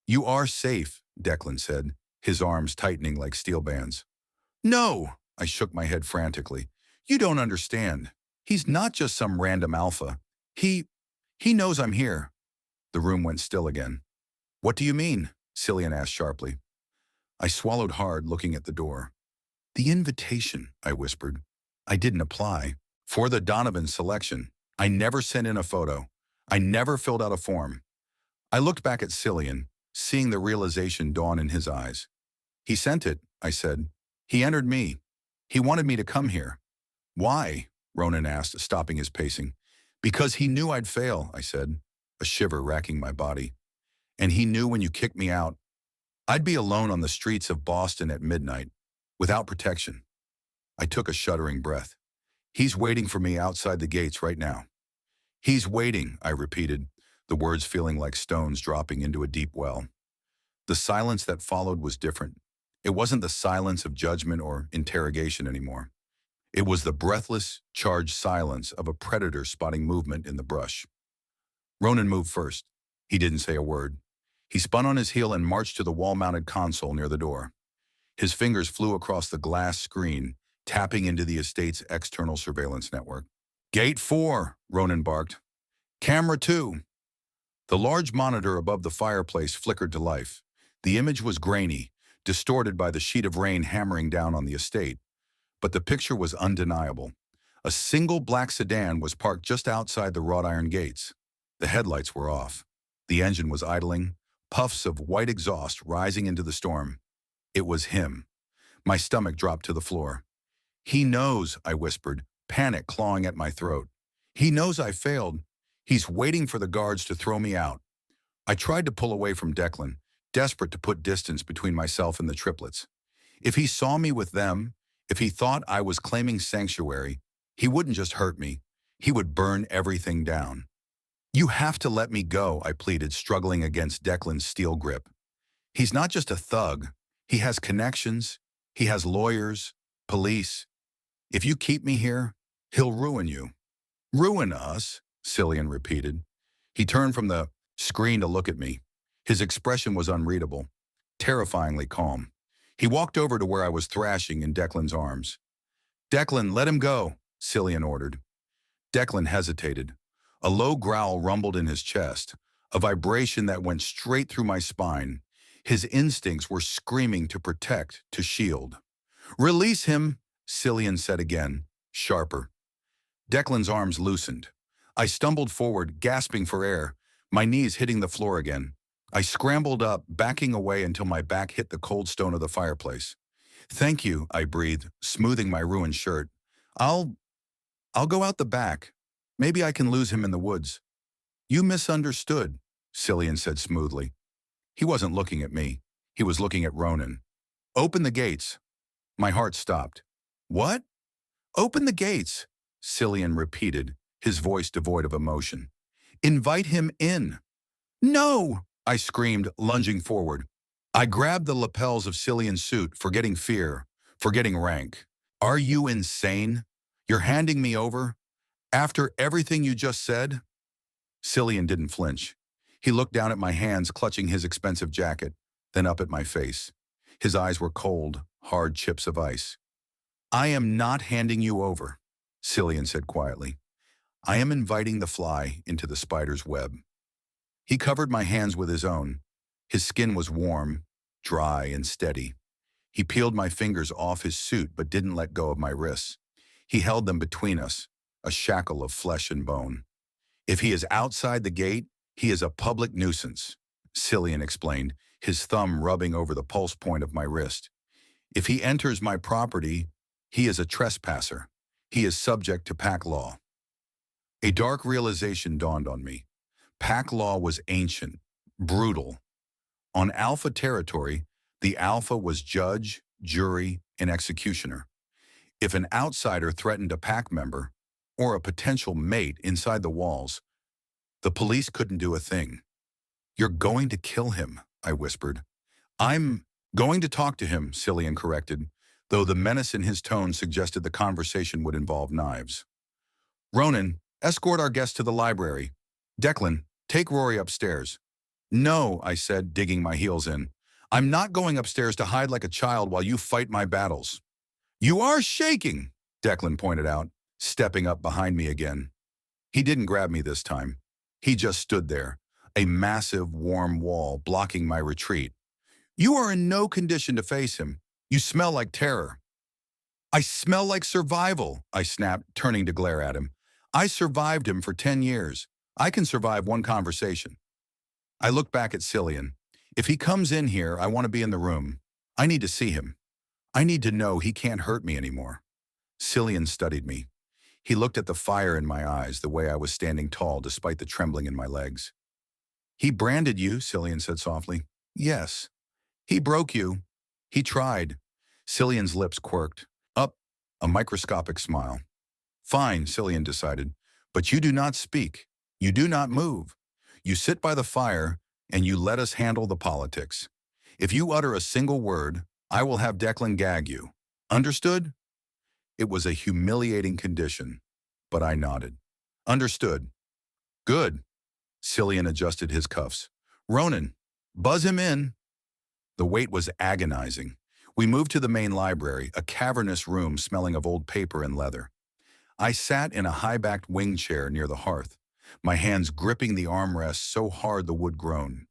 "You are safe," Declan said, his arms tightening like steel bands. "No!" I shook my head frantically. "You don't understand. He's not just some random alpha. He knows I'm here." The room went still again. "What do you mean?" Cillian asked sharply. I swallowed hard, looking at the door. "The invitation," I whispered. "I didn't apply. For the Donovan Selection. I never sent in a photo. I never filled out a form." I looked back at Cillian, seeing the realization dawn in his eyes. "He sent it," I said. "He entered me. He wanted me to come here." "Why?" Ronan asked, stopping his pacing. "Because he knew I'd fail," I said, a shiver racking my body. "And he knew when you kicked me out, I'd be alone on the streets of Boston at midnight, without protection." I took a shuddering breath. "He's waiting for me outside the gates right now." "He's waiting," I repeated, the words feeling like stones dropping into a deep well. The silence that followed was different. It wasn't the silence of judgment or interrogation anymore. It was the breathless, charged silence of a predator spotting movement in the brush. Ronan moved first. He didn't say a word. He spun on his heel and marched to the wall-mounted console near the door. His fingers flew across the glass screen, tapping into the estate's external surveillance network. "Gate 4, Ronan barked. "Camera 2. The large monitor above the fireplace flickered to life. The image was grainy, distorted by the sheet of rain hammering down on the estate. But the picture was undeniable. A single black sedan was parked just outside the wrought iron gates. The headlights were off. The engine was idling, puffs of white exhaust rising into the storm. It was him. My stomach dropped to the floor. "He knows," I whispered, panic clawing at my throat. "He knows I failed. He's waiting for the guards to throw me out." I tried to pull away from Declan, desperate to put distance between myself and the triplets. If he saw me with them, if he thought I was claiming sanctuary, he wouldn't just hurt me. He would burn everything down. "You have to let me go," I pleaded, struggling against Declan's steel grip. "He's not just a thug. He has connections. He has lawyers, police. If you keep me here, he'll ruin you." "Ruin us," Cillian repeated. He turned from the screen to look at me. His expression was unreadable, terrifyingly calm. He walked over to where I was thrashing in Declan's arms. "Declan, let him go," Cillian ordered. Declan hesitated. A low growl rumbled in his chest, a vibration that went straight through my spine. His instincts were screaming to protect, to shield. "Release him," Cillian said again, sharper. Declan's arms loosened. I stumbled forward, gasping for air, my knees hitting the floor again. I scrambled up, backing away until my back hit the cold stone of the fireplace. "Thank you," I breathed, smoothing my ruined shirt. I'll go out the back. Maybe I can lose him in the woods." "You misunderstood," Cillian said smoothly. He wasn't looking at me. He was looking at Ronan. "Open the gates." My heart stopped. "What?" "Open the gates," Cillian repeated, his voice devoid of emotion. "Invite him in." "No!" I screamed, lunging forward. I grabbed the lapels of Cillian's suit, forgetting fear, forgetting rank. "Are you insane? You're handing me over? After everything you just said?" Cillian didn't flinch. He looked down at my hands, clutching his expensive jacket, then up at my face. His eyes were cold, hard chips of ice. "I am not handing you over," Cillian said quietly. "I am inviting the fly into the spider's web." He covered my hands with his own. His skin was warm, dry, and steady. He peeled my fingers off his suit but didn't let go of my wrists. He held them between us, a shackle of flesh and bone. "If he is outside the gate, he is a public nuisance," Cillian explained, his thumb rubbing over the pulse point of my wrist. "If he enters my property, he is a trespasser. He is subject to pack law." A dark realization dawned on me. Pack law was ancient, brutal. On Alpha territory, the Alpha was judge, jury, and executioner. If an outsider threatened a pack member, or a potential mate inside the walls, the police couldn't do a thing. "You're going to kill him," I whispered. "I'm going to talk to him," Cillian corrected, though the menace in his tone suggested the conversation would involve knives. "Ronan, escort our guest to the library. Declan, take Rory upstairs." "No," I said, digging my heels in. "I'm not going upstairs to hide like a child while you fight my battles." "You are shaking," Declan pointed out, stepping up behind me again. He didn't grab me this time. He just stood there, a massive, warm wall blocking my retreat. "You are in no condition to face him. You smell like terror." "I smell like survival," I snapped, turning to glare at him. "I survived him for 10 years. I can survive one conversation." I looked back at Cillian. "If he comes in here, I want to be in the room. I need to see him. I need to know he can't hurt me anymore." Cillian studied me. He looked at the fire in my eyes, the way I was standing tall despite the trembling in my legs. "He branded you," Cillian said softly. "Yes. He broke you. He tried." Cillian's lips quirked. Up, a microscopic smile. "Fine," Cillian decided, "but you do not speak. You do not move. You sit by the fire, and you let us handle the politics. If you utter a single word, I will have Declan gag you. Understood?" It was a humiliating condition, but I nodded. "Understood." "Good." Cillian adjusted his cuffs. "Ronan, buzz him in." The wait was agonizing. We moved to the main library, a cavernous room smelling of old paper and leather. I sat in a high-backed wing chair near the hearth, my hands gripping the armrests so hard the wood groaned.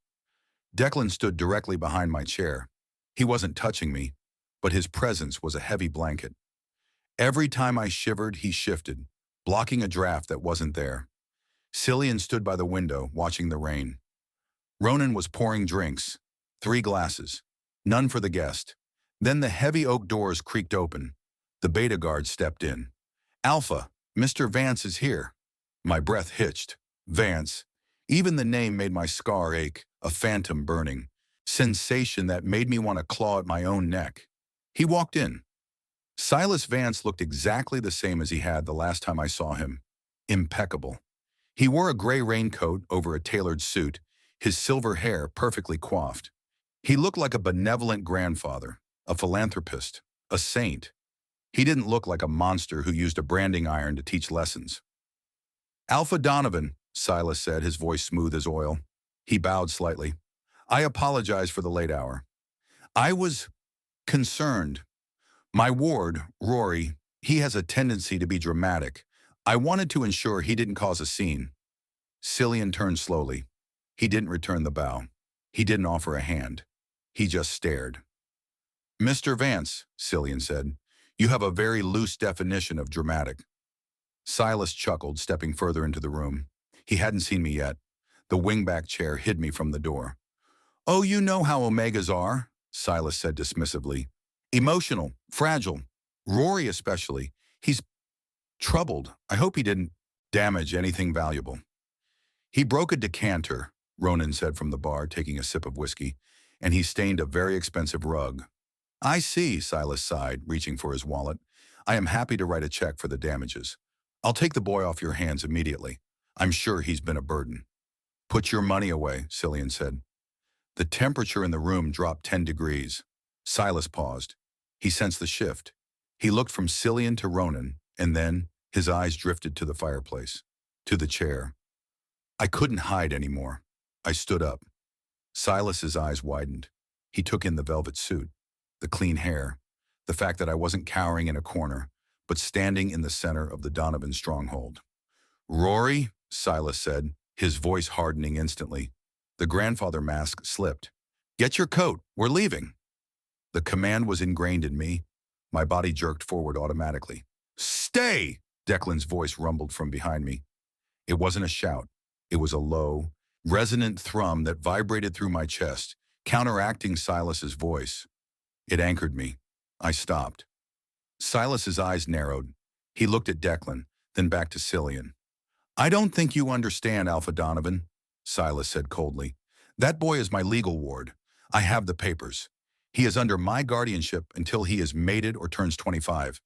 Declan stood directly behind my chair. He wasn't touching me, but his presence was a heavy blanket. Every time I shivered, he shifted, blocking a draft that wasn't there. Cillian stood by the window, watching the rain. Ronan was pouring drinks, 3 glasses, none for the guest. Then the heavy oak doors creaked open. The beta guard stepped in. Alpha, Mr. Vance is here. My breath hitched. Vance. Even the name made my scar ache, a phantom burning. Sensation that made me want to claw at my own neck. He walked in. Silas Vance looked exactly the same as he had the last time I saw him. Impeccable. He wore a gray raincoat over a tailored suit, his silver hair perfectly coiffed. He looked like a benevolent grandfather, a philanthropist, a saint. He didn't look like a monster who used a branding iron to teach lessons. Alpha Donovan, Silas said, his voice smooth as oil. He bowed slightly. I apologize for the late hour. I was concerned. My ward, Rory, he has a tendency to be dramatic. I wanted to ensure he didn't cause a scene. Cillian turned slowly. He didn't return the bow. He didn't offer a hand. He just stared. Mr. Vance, Cillian said, you have a very loose definition of dramatic. Silas chuckled, stepping further into the room. He hadn't seen me yet. The wingback chair hid me from the door. Oh, you know how Omegas are, Silas said dismissively. Emotional, fragile. Rory especially. He's troubled. I hope he didn't damage anything valuable. He broke a decanter, Ronan said from the bar, taking a sip of whiskey, and he stained a very expensive rug. I see, Silas sighed, reaching for his wallet. I am happy to write a check for the damages. I'll take the boy off your hands immediately. I'm sure he's been a burden. Put your money away, Cillian said. The temperature in the room dropped 10 degrees. Silas paused. He sensed the shift. He looked from Cillian to Ronan, and then his eyes drifted to the fireplace, to the chair. I couldn't hide anymore. I stood up. Silas's eyes widened. He took in the velvet suit, the clean hair, the fact that I wasn't cowering in a corner, but standing in the center of the Donovan stronghold. Rory, Silas said, his voice hardening instantly. The grandfather mask slipped. Get your coat, we're leaving. The command was ingrained in me. My body jerked forward automatically. Stay! Declan's voice rumbled from behind me. It wasn't a shout. It was a low, resonant thrum that vibrated through my chest, counteracting Silas's voice. It anchored me. I stopped. Silas's eyes narrowed. He looked at Declan, then back to Cillian. I don't think you understand, Alpha Donovan, Silas said coldly. That boy is my legal ward. I have the papers. He is under my guardianship until he is mated or turns 25.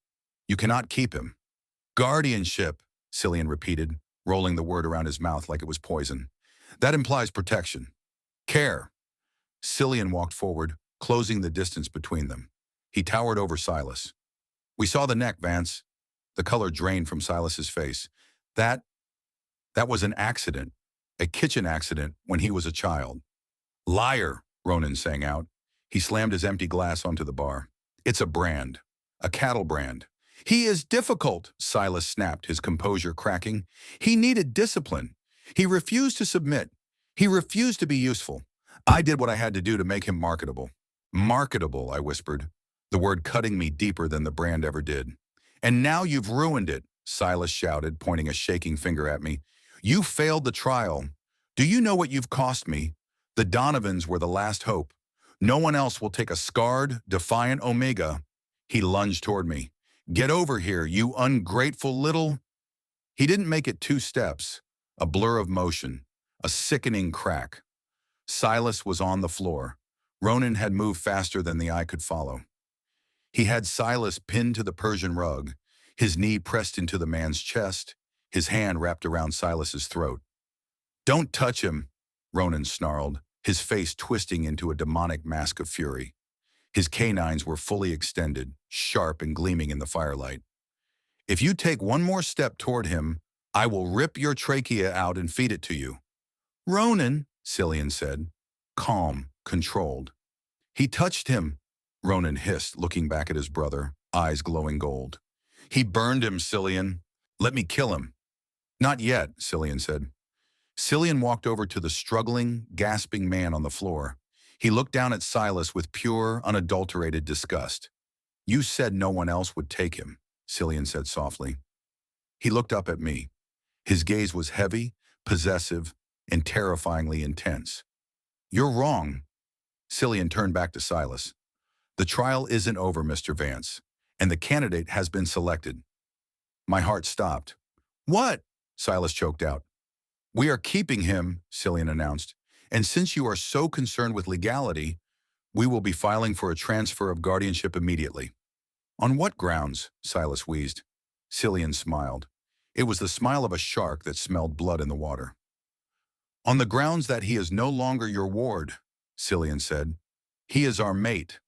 You cannot keep him. Guardianship, Cillian repeated, rolling the word around his mouth like it was poison. That implies protection. Care. Cillian walked forward, closing the distance between them. He towered over Silas. We saw the neck, Vance. The color drained from Silas's face. That was an accident, a kitchen accident when he was a child. Liar, Ronan sang out. He slammed his empty glass onto the bar. It's a brand, a cattle brand. He is difficult, Silas snapped, his composure cracking. He needed discipline. He refused to submit. He refused to be useful. I did what I had to do to make him marketable. Marketable, I whispered, the word cutting me deeper than the brand ever did. And now you've ruined it, Silas shouted, pointing a shaking finger at me. You failed the trial. Do you know what you've cost me? The Donovans were the last hope. No one else will take a scarred, defiant Omega. He lunged toward me. Get over here, you ungrateful little... He didn't make it 2 steps. A blur of motion. A sickening crack. Silas was on the floor. Ronan had moved faster than the eye could follow. He had Silas pinned to the Persian rug, his knee pressed into the man's chest, his hand wrapped around Silas's throat. Don't touch him, Ronan snarled, his face twisting into a demonic mask of fury. His canines were fully extended, sharp and gleaming in the firelight. If you take one more step toward him, I will rip your trachea out and feed it to you. Ronan, Cillian said, calm, controlled. He touched him, Ronan hissed, looking back at his brother, eyes glowing gold. He burned him, Cillian. Let me kill him. Not yet, Cillian said. Cillian walked over to the struggling, gasping man on the floor. He looked down at Silas with pure, unadulterated disgust. You said no one else would take him. Cillian said softly. He looked up at me. His gaze was heavy, possessive, and terrifyingly intense. You're wrong. Cillian turned back to Silas. The trial isn't over, Mr. Vance, and the candidate has been selected. My heart stopped. What? Silas choked out. We are keeping him, Cillian announced, and since you are so concerned with legality, we will be filing for a transfer of guardianship immediately. On what grounds? Silas wheezed. Cillian smiled. It was the smile of a shark that smelled blood in the water. On the grounds that he is no longer your ward, Cillian said. He is our mate.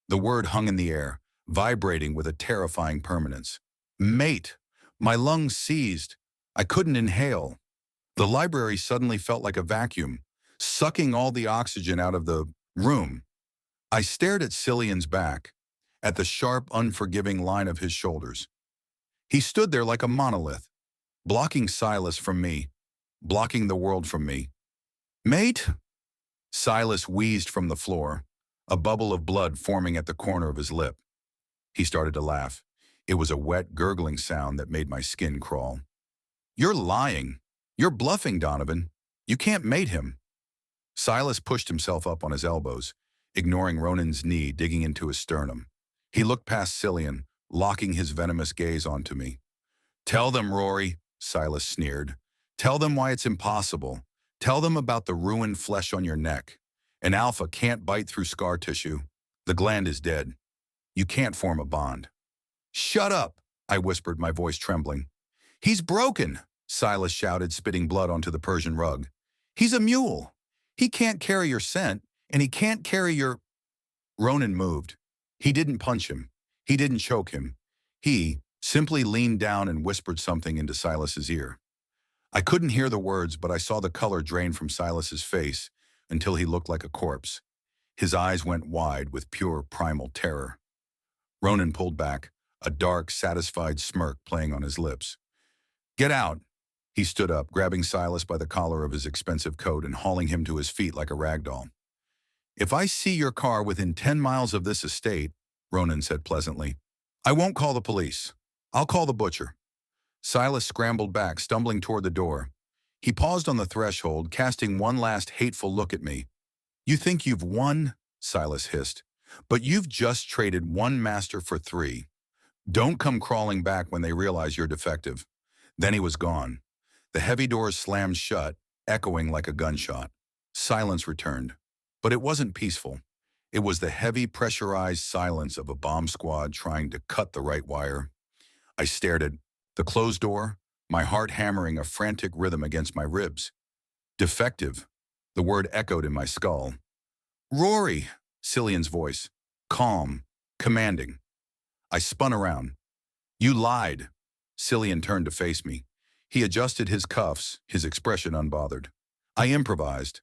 The word hung in the air, vibrating with a terrifying permanence. Mate! My lungs seized. I couldn't inhale. The library suddenly felt like a vacuum, sucking all the oxygen out of the room. I stared at Cillian's back, at the sharp, unforgiving line of his shoulders. He stood there like a monolith, blocking Silas from me, blocking the world from me. Mate? Silas wheezed from the floor, a bubble of blood forming at the corner of his lip. He started to laugh. It was a wet, gurgling sound that made my skin crawl. You're lying. You're bluffing, Donovan. You can't mate him. Silas pushed himself up on his elbows, ignoring Ronan's knee digging into his sternum. He looked past Cillian, locking his venomous gaze onto me. Tell them, Rory, Silas sneered. Tell them why it's impossible. Tell them about the ruined flesh on your neck. An alpha can't bite through scar tissue. The gland is dead. You can't form a bond. Shut up, I whispered, my voice trembling. He's broken, Silas shouted, spitting blood onto the Persian rug. He's a mule. He can't carry your scent, and he can't carry your... Ronan moved. He didn't punch him. He didn't choke him. He simply leaned down and whispered something into Silas's ear. I couldn't hear the words, but I saw the color drain from Silas's face until he looked like a corpse. His eyes went wide with pure primal terror. Ronan pulled back, a dark, satisfied smirk playing on his lips. Get out! He stood up, grabbing Silas by the collar of his expensive coat and hauling him to his feet like a rag doll. If I see your car within 10 miles of this estate, Ronan said pleasantly, I won't call the police. I'll call the butcher. Silas scrambled back, stumbling toward the door. He paused on the threshold, casting one last hateful look at me. You think you've won? Silas hissed. But you've just traded one master for 3. Don't come crawling back when they realize you're defective. Then he was gone. The heavy doors slammed shut, echoing like a gunshot. Silence returned. But it wasn't peaceful. It was the heavy, pressurized silence of a bomb squad trying to cut the right wire. I stared at the closed door, my heart hammering a frantic rhythm against my ribs. Defective. The word echoed in my skull. Rory, Cillian's voice. Calm, commanding. I spun around. You lied. Cillian turned to face me. He adjusted his cuffs, his expression unbothered. I improvised.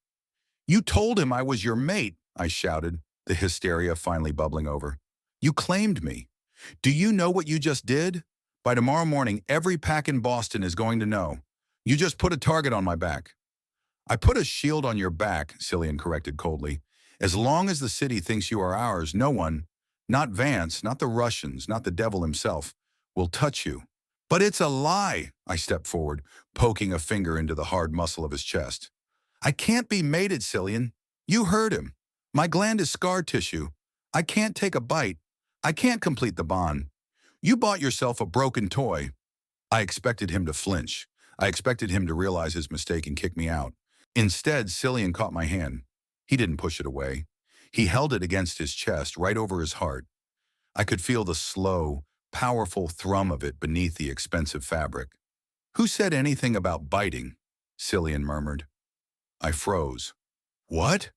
You told him I was your mate, I shouted, the hysteria finally bubbling over. You claimed me. Do you know what you just did? By tomorrow morning, every pack in Boston is going to know. You just put a target on my back. I put a shield on your back, Cillian corrected coldly. As long as the city thinks you are ours, no one, not Vance, not the Russians, not the devil himself, will touch you. But it's a lie, I stepped forward, poking a finger into the hard muscle of his chest. I can't be mated, Cillian. You heard him. My gland is scar tissue. I can't take a bite. I can't complete the bond. You bought yourself a broken toy. I expected him to flinch. I expected him to realize his mistake and kick me out. Instead, Cillian caught my hand. He didn't push it away. He held it against his chest, right over his heart. I could feel the slow, powerful thrum of it beneath the expensive fabric. Who said anything about biting? Cillian murmured. I froze. What?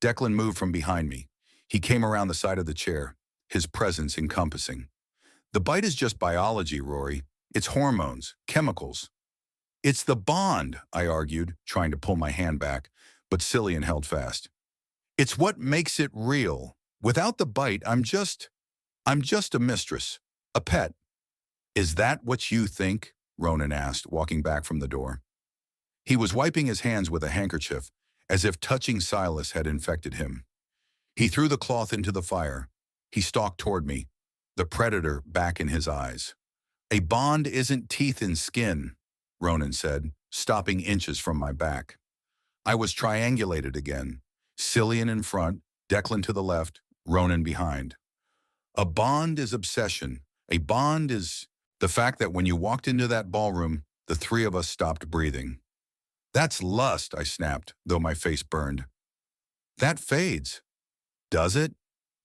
Declan moved from behind me. He came around the side of the chair, his presence encompassing. The bite is just biology, Rory. It's hormones, chemicals. It's the bond, I argued, trying to pull my hand back, but Cillian held fast. It's what makes it real. Without the bite, I'm just a mistress, a pet. Is that what you think? Ronan asked, walking back from the door. He was wiping his hands with a handkerchief, as if touching Silas had infected him. He threw the cloth into the fire. He stalked toward me. the predator back in his eyes. A bond isn't teeth and skin, Ronan said, stopping inches from my back. I was triangulated again. Cillian in front, Declan to the left, Ronan behind. A bond is obsession. A bond is the fact that when you walked into that ballroom, the three of us stopped breathing. That's lust, I snapped, though my face burned. That fades. Does it?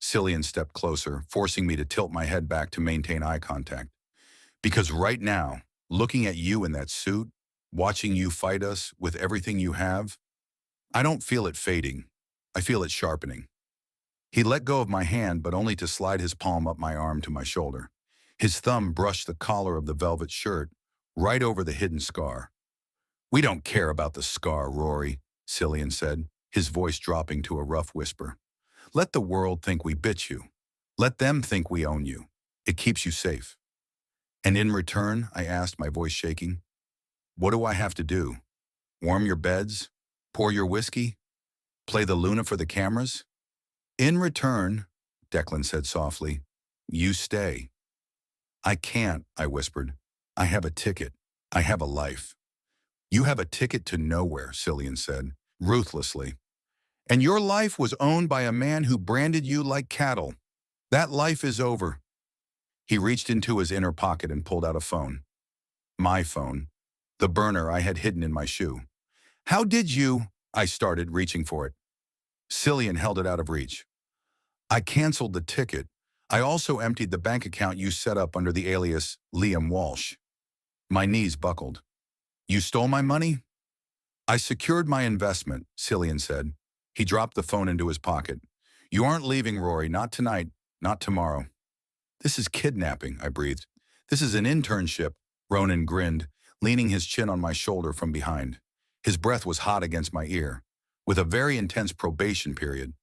Cillian stepped closer, forcing me to tilt my head back to maintain eye contact. Because right now, looking at you in that suit, watching you fight us with everything you have, I don't feel it fading. I feel it sharpening. He let go of my hand, but only to slide his palm up my arm to my shoulder. His thumb brushed the collar of the velvet shirt, right over the hidden scar. We don't care about the scar, Rory, Cillian said, his voice dropping to a rough whisper. Let the world think we bit you. Let them think we own you. It keeps you safe. And in return, I asked, my voice shaking, what do I have to do? Warm your beds? Pour your whiskey? Play the Luna for the cameras? In return, Declan said softly, you stay. I can't, I whispered. I have a ticket. I have a life. You have a ticket to nowhere, Cillian said, ruthlessly. And your life was owned by a man who branded you like cattle. That life is over. He reached into his inner pocket and pulled out a phone. My phone. The burner I had hidden in my shoe. How did you? I started, reaching for it. Cillian held it out of reach. I canceled the ticket. I also emptied the bank account you set up under the alias Liam Walsh. My knees buckled. You stole my money? I secured my investment, Cillian said. He dropped the phone into his pocket. You aren't leaving, Rory, not tonight, not tomorrow. This is kidnapping, I breathed. This is an internship, Ronan grinned, leaning his chin on my shoulder from behind. His breath was hot against my ear, with a very intense probation period.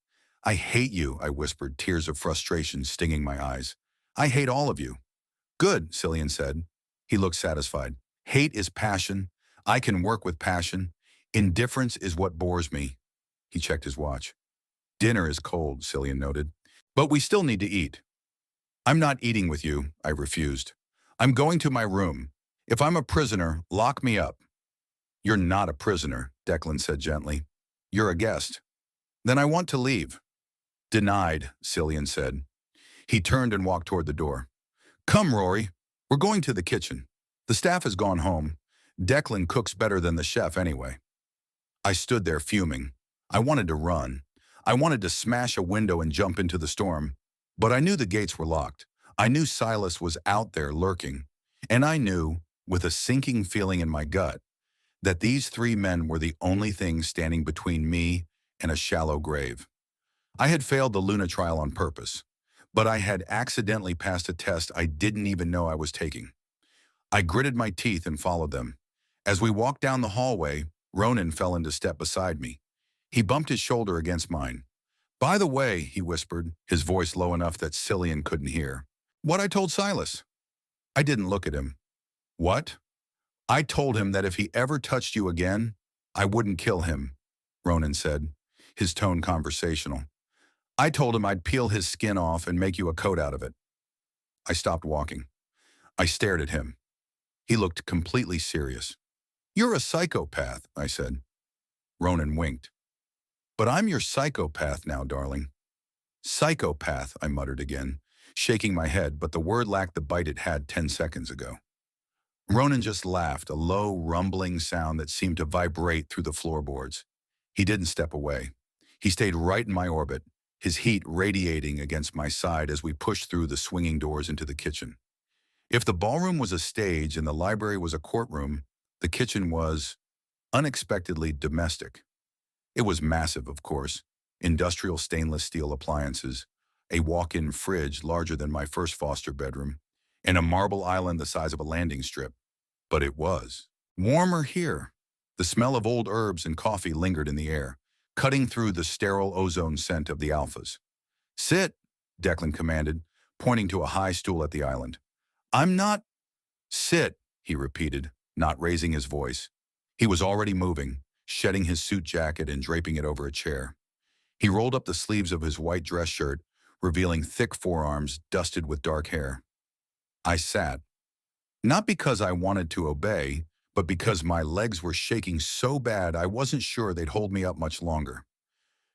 I hate you, I whispered, tears of frustration stinging my eyes. I hate all of you. Good, Cillian said. He looked satisfied. Hate is passion. I can work with passion. Indifference is what bores me. He checked his watch. Dinner is cold, Cillian noted. But we still need to eat. I'm not eating with you, I refused. I'm going to my room. If I'm a prisoner, lock me up. You're not a prisoner, Declan said gently. You're a guest. Then I want to leave. Denied, Cillian said. He turned and walked toward the door. Come, Rory. We're going to the kitchen. The staff has gone home. Declan cooks better than the chef anyway. I stood there fuming. I wanted to run. I wanted to smash a window and jump into the storm. But I knew the gates were locked. I knew Silas was out there lurking. And I knew, with a sinking feeling in my gut, that these three men were the only thing standing between me and a shallow grave. I had failed the Luna trial on purpose, but I had accidentally passed a test I didn't even know I was taking. I gritted my teeth and followed them. As we walked down the hallway, Ronan fell into step beside me. He bumped his shoulder against mine. By the way, he whispered, his voice low enough that Cillian couldn't hear. What I told Silas. I didn't look at him. What? I told him that if he ever touched you again, I wouldn't kill him, Ronan said, his tone conversational. I told him I'd peel his skin off and make you a coat out of it. I stopped walking. I stared at him. He looked completely serious. You're a psychopath, I said. Ronan winked. But I'm your psychopath now, darling. Psychopath, I muttered again, shaking my head, but the word lacked the bite it had 10 seconds ago. Ronan just laughed, a low, rumbling sound that seemed to vibrate through the floorboards. He didn't step away. He stayed right in my orbit, his heat radiating against my side as we pushed through the swinging doors into the kitchen. If the ballroom was a stage and the library was a courtroom, the kitchen was unexpectedly domestic. It was massive, of course, industrial stainless steel appliances, a walk-in fridge larger than my first foster bedroom, and a marble island the size of a landing strip. But it was warmer here. The smell of old herbs and coffee lingered in the air, cutting through the sterile ozone scent of the alphas. Sit, Declan commanded, pointing to a high stool at the island. I'm not. Sit, he repeated, not raising his voice. He was already moving, shedding his suit jacket and draping it over a chair. He rolled up the sleeves of his white dress shirt, revealing thick forearms dusted with dark hair. I sat, not because I wanted to obey, but because my legs were shaking so bad I wasn't sure they'd hold me up much longer.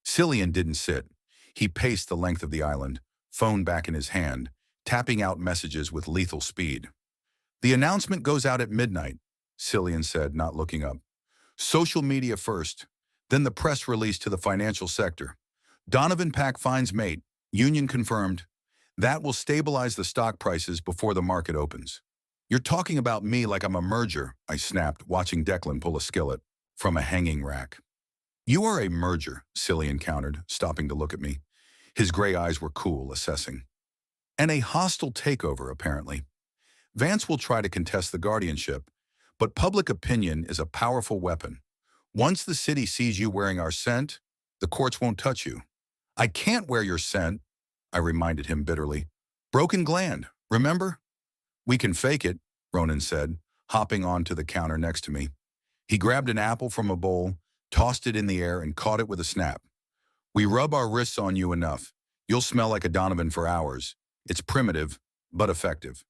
Cillian didn't sit. He paced the length of the island, phone back in his hand, tapping out messages with lethal speed. "The announcement goes out at midnight," Cillian said, not looking up. "Social media first, then the press release to the financial sector. Donovan Pack finds mate, union confirmed. That will stabilize the stock prices before the market opens." "You're talking about me like I'm a merger," I snapped, watching Declan pull a skillet from a hanging rack. "You are a merger," Cillian countered, stopping to look at me. His gray eyes were cool, assessing. "And a hostile takeover, apparently. Vance will try to contest the guardianship, but public opinion is a powerful weapon. Once the city sees you wearing our scent, the courts won't touch you." "I can't wear your scent," I reminded him bitterly. "Broken gland, remember?" "We can fake it," Ronan said, hopping onto the counter next to me. He grabbed an apple from a bowl, tossed it in the air, and caught it with a snap. "We rub our wrists on you enough. You'll smell like a Donovan for hours. It's primitive, but effective."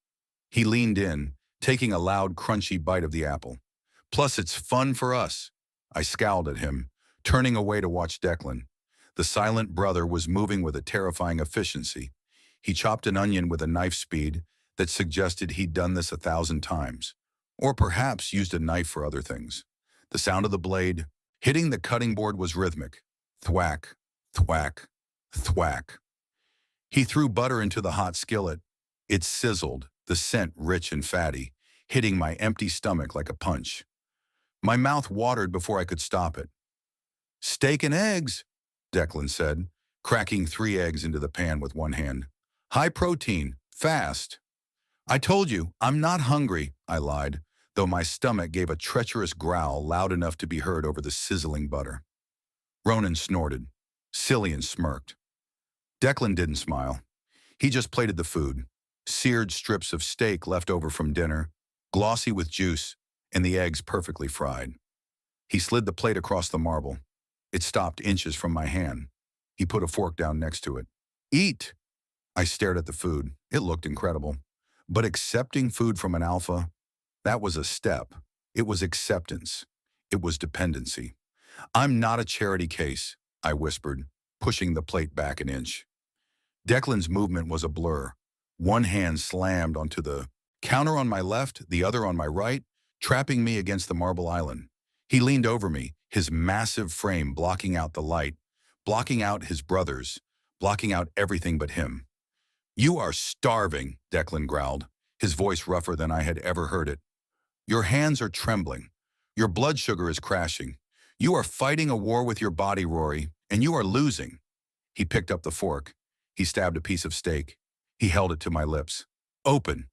He leaned in, taking a loud, crunchy bite of the apple. "Plus, it's fun for us." I scowled at him, turning away to watch Declan. The silent brother was moving with a terrifying efficiency. He chopped an onion with a knife speed that suggested he'd done this 1,000 times, or perhaps used a knife for other things. The sound of the blade hitting the cutting board was rhythmic. Thwack, thwack, thwack. He threw butter into the hot skillet. It sizzled, the scent rich and fatty, hitting my empty stomach like a punch. My mouth watered before I could stop it. "Steak and eggs," Declan said, cracking 3 eggs into the pan with one hand. "High protein, fast." "I told you, I'm not hungry," I lied, though my stomach gave a treacherous growl loud enough to be heard over the sizzling butter. Ronan snorted. Cillian smirked. Declan didn't smile. He just plated the food. Seared strips of steak left over from dinner, glossy with juice, and the eggs perfectly fried. He slid the plate across the marble. It stopped inches from my hand. He put a fork down next to it. "Eat." I stared at the food. It looked incredible. But accepting food from an alpha, that was a step. It was acceptance. It was dependency. "I'm not a charity case," I whispered, pushing the plate back an inch. Declan's movement was a blur. One hand slammed onto the counter on my left, the other on my right, trapping me against the marble island. He leaned over me, his massive frame blocking out the light, blocking out his brothers, blocking out everything but him. "You are starving," Declan growled, his voice rougher than I had ever heard it. "Your hands are trembling. Your blood sugar is crashing. You are fighting a war with your body, Rory, and you are losing." He picked up the fork. He stabbed a piece of steak. He held it to my lips. "Open."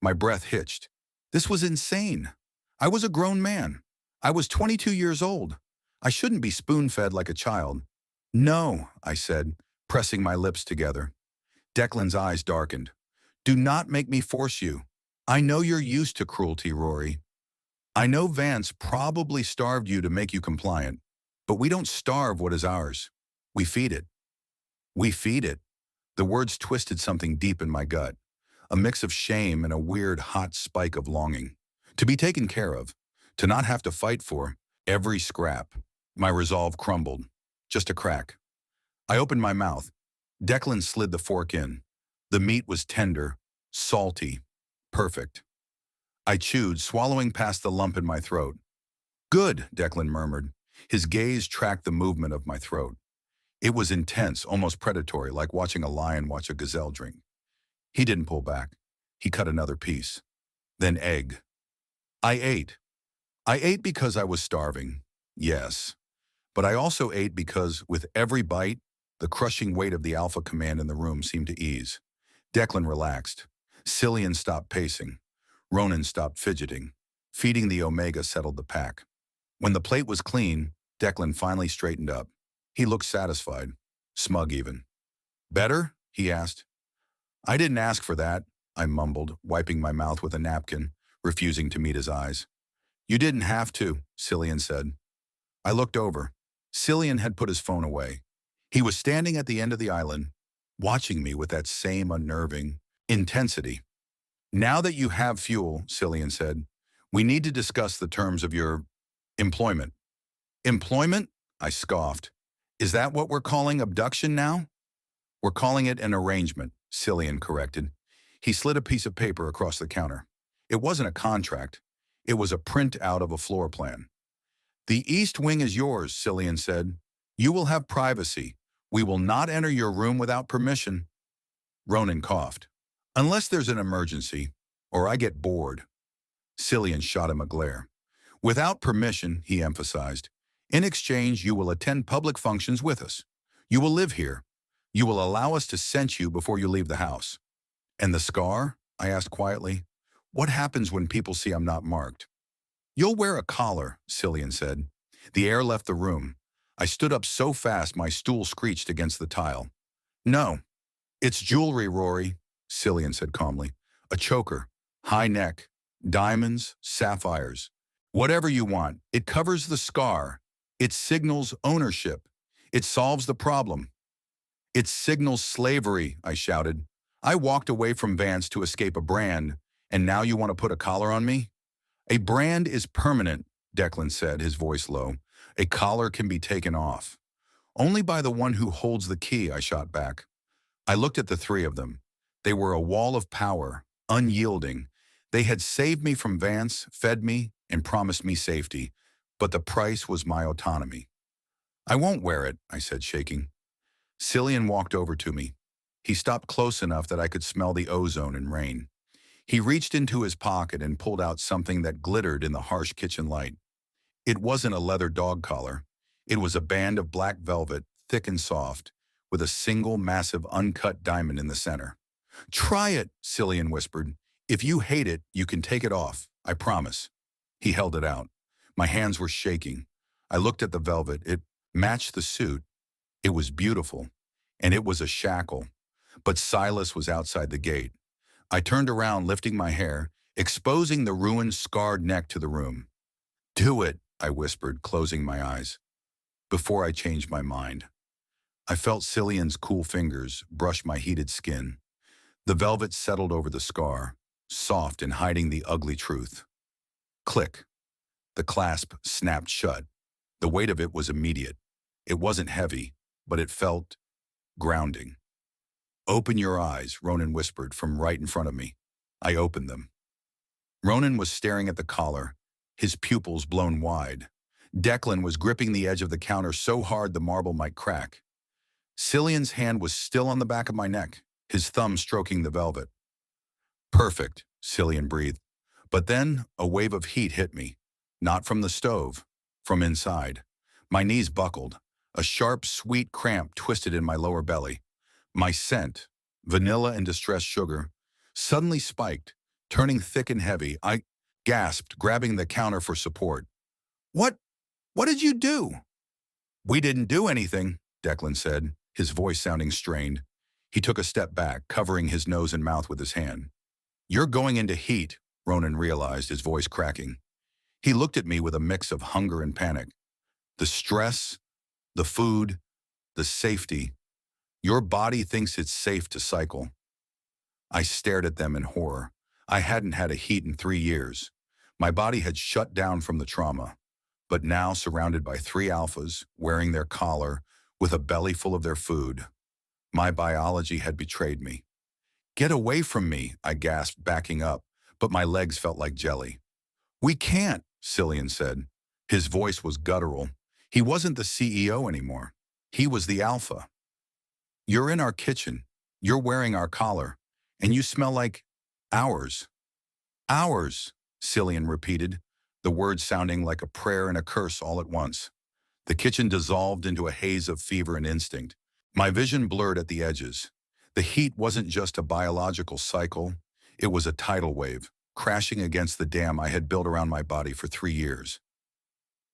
My breath hitched. This was insane. I was a grown man. I was 22 years old. I shouldn't be spoon-fed like a child. "No," I said, pressing my lips together. Declan's eyes darkened. "Do not make me force you. I know you're used to cruelty, Rory. I know Vance probably starved you to make you compliant, but we don't starve what is ours. We feed it." "We feed it." The words twisted something deep in my gut, a mix of shame and a weird hot spike of longing. To be taken care of, to not have to fight for every scrap. My resolve crumbled. Just a crack. I opened my mouth. Declan slid the fork in. The meat was tender, salty, perfect. I chewed, swallowing past the lump in my throat. "Good," Declan murmured. His gaze tracked the movement of my throat. It was intense, almost predatory, like watching a lion watch a gazelle drink. He didn't pull back. He cut another piece. Then egg. I ate. I ate because I was starving, yes. But I also ate because, with every bite, the crushing weight of the alpha command in the room seemed to ease. Declan relaxed. Cillian stopped pacing. Ronan stopped fidgeting. Feeding the Omega settled the pack. When the plate was clean, Declan finally straightened up. He looked satisfied, smug even. "Better?" he asked. "I didn't ask for that," I mumbled, wiping my mouth with a napkin, refusing to meet his eyes. "You didn't have to," Cillian said. I looked over. Cillian had put his phone away. He was standing at the end of the island, watching me with that same unnerving intensity. Now that you have fuel, Cillian said, we need to discuss the terms of your employment. Employment? I scoffed. Is that what we're calling abduction now? We're calling it an arrangement, Cillian corrected. He slid a piece of paper across the counter. It wasn't a contract. It was a printout of a floor plan. The east wing is yours, Cillian said. You will have privacy. We will not enter your room without permission. Ronan coughed. Unless there's an emergency, or I get bored. Cillian shot him a glare. Without permission, he emphasized. In exchange, you will attend public functions with us. You will live here. You will allow us to sense you before you leave the house. And the scar? I asked quietly. What happens when people see I'm not marked? You'll wear a collar, Cillian said. The air left the room. I stood up so fast my stool screeched against the tile. No, it's jewelry, Rory, Cillian said calmly. A choker, high neck, diamonds, sapphires. Whatever you want. It covers the scar. It signals ownership. It solves the problem. It signals slavery, I shouted. I walked away from Vance to escape a brand, and now you want to put a collar on me? A brand is permanent, Declan said, his voice low. A collar can be taken off. Only by the one who holds the key, I shot back. I looked at the three of them. They were a wall of power, unyielding. They had saved me from Vance, fed me, and promised me safety, but the price was my autonomy. I won't wear it, I said, shaking. Cillian walked over to me. He stopped close enough that I could smell the ozone and rain. He reached into his pocket and pulled out something that glittered in the harsh kitchen light. It wasn't a leather dog collar. It was a band of black velvet, thick and soft, with a single massive uncut diamond in the center. Try it, Cillian whispered. If you hate it, you can take it off, I promise. He held it out. My hands were shaking. I looked at the velvet. It matched the suit. It was beautiful, and it was a shackle. But Silas was outside the gate. I turned around, lifting my hair, exposing the ruined, scarred neck to the room. Do it, I whispered, closing my eyes. Before I changed my mind. I felt Cillian's cool fingers brush my heated skin. The velvet settled over the scar, soft and hiding the ugly truth. Click. The clasp snapped shut. The weight of it was immediate. It wasn't heavy, but it felt grounding. Open your eyes, Ronan whispered from right in front of me. I opened them. Ronan was staring at the collar, his pupils blown wide. Declan was gripping the edge of the counter so hard the marble might crack. Cillian's hand was still on the back of my neck, his thumb stroking the velvet. Perfect, Cillian breathed. But then a wave of heat hit me, not from the stove, from inside. My knees buckled. A sharp, sweet cramp twisted in my lower belly. My scent, vanilla and distressed sugar, suddenly spiked, turning thick and heavy. I gasped, grabbing the counter for support. What did you do? We didn't do anything, Declan said, his voice sounding strained. He took a step back, covering his nose and mouth with his hand. You're going into heat, Ronan realized, his voice cracking. He looked at me with a mix of hunger and panic. The stress, the food, the safety. Your body thinks it's safe to cycle. I stared at them in horror. I hadn't had a heat in 3 years. My body had shut down from the trauma. But now, surrounded by 3 alphas, wearing their collar, with a belly full of their food, my biology had betrayed me. Get away from me, I gasped, backing up, but my legs felt like jelly. We can't, Cillian said. His voice was guttural. He wasn't the CEO anymore. He was the alpha. You're in our kitchen. You're wearing our collar. And you smell like ours. Ours, Cillian repeated, the words sounding like a prayer and a curse all at once. The kitchen dissolved into a haze of fever and instinct. My vision blurred at the edges. The heat wasn't just a biological cycle. It was a tidal wave, crashing against the dam I had built around my body for 3 years.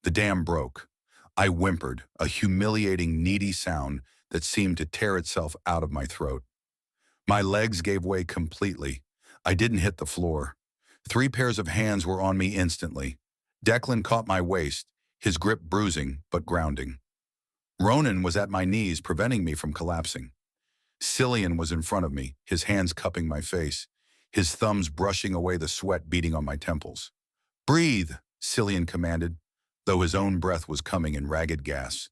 The dam broke. I whimpered, a humiliating, needy sound that seemed to tear itself out of my throat. My legs gave way completely. I didn't hit the floor. 3 pairs of hands were on me instantly. Declan caught my waist, his grip bruising but grounding. Ronan was at my knees, preventing me from collapsing. Cillian was in front of me, his hands cupping my face, his thumbs brushing away the sweat beating on my temples. "Breathe," Cillian commanded, though his own breath was coming in ragged gasps.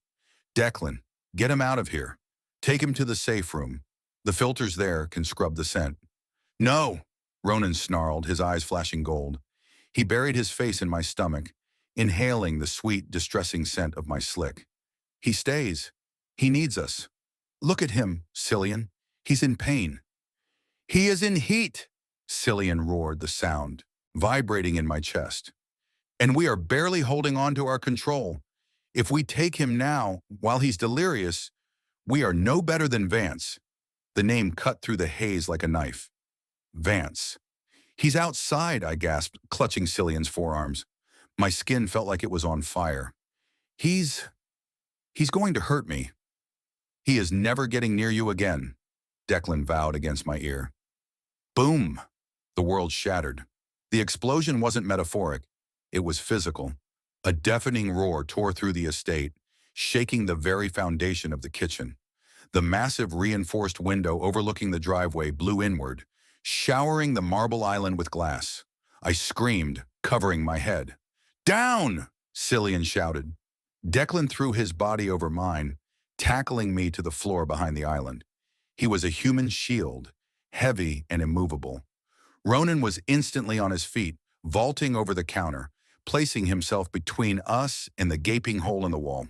"Declan, get him out of here. Take him to the safe room. The filters there can scrub the scent." "No," Ronan snarled, his eyes flashing gold. He buried his face in my stomach, inhaling the sweet, distressing scent of my slick. "He stays. He needs us. Look at him, Cillian. He's in pain." "He is in heat," Cillian roared, the sound vibrating in my chest. "And we are barely holding on to our control. If we take him now, while he's delirious, we are no better than Vance." The name cut through the haze like a knife. Vance. "He's outside," I gasped, clutching Cillian's forearms. My skin felt like it was on fire. He's going to hurt me." "He is never getting near you again," Declan vowed against my ear. Boom! The world shattered. The explosion wasn't metaphoric. It was physical. A deafening roar tore through the estate, shaking the very foundation of the kitchen. The massive reinforced window overlooking the driveway blew inward, showering the marble island with glass. I screamed, covering my head. "Down!" Cillian shouted. Declan threw his body over mine, tackling me to the floor behind the island. He was a human shield, heavy and immovable. Ronan was instantly on his feet, vaulting over the counter, placing himself between us and the gaping hole in the wall.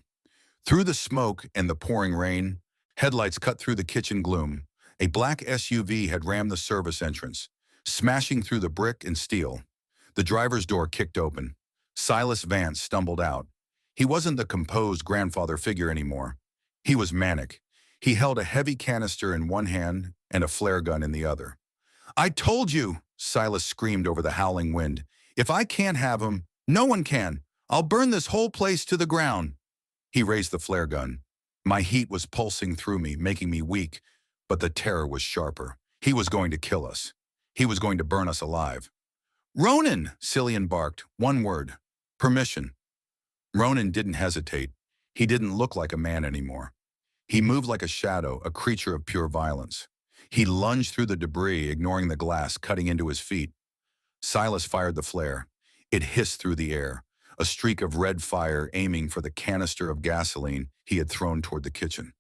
Through the smoke and the pouring rain, headlights cut through the kitchen gloom. A black SUV had rammed the service entrance, smashing through the brick and steel. The driver's door kicked open. Silas Vance stumbled out. He wasn't the composed grandfather figure anymore. He was manic. He held a heavy canister in one hand and a flare gun in the other. "I told you," Silas screamed over the howling wind. "If I can't have him, no one can. I'll burn this whole place to the ground." He raised the flare gun. My heat was pulsing through me, making me weak, but the terror was sharper. He was going to kill us. He was going to burn us alive. "Ronan!" Cillian barked. One word. "Permission." Ronan didn't hesitate. He didn't look like a man anymore. He moved like a shadow, a creature of pure violence. He lunged through the debris, ignoring the glass cutting into his feet. Silas fired the flare. It hissed through the air, a streak of red fire aiming for the canister of gasoline he had thrown toward the kitchen.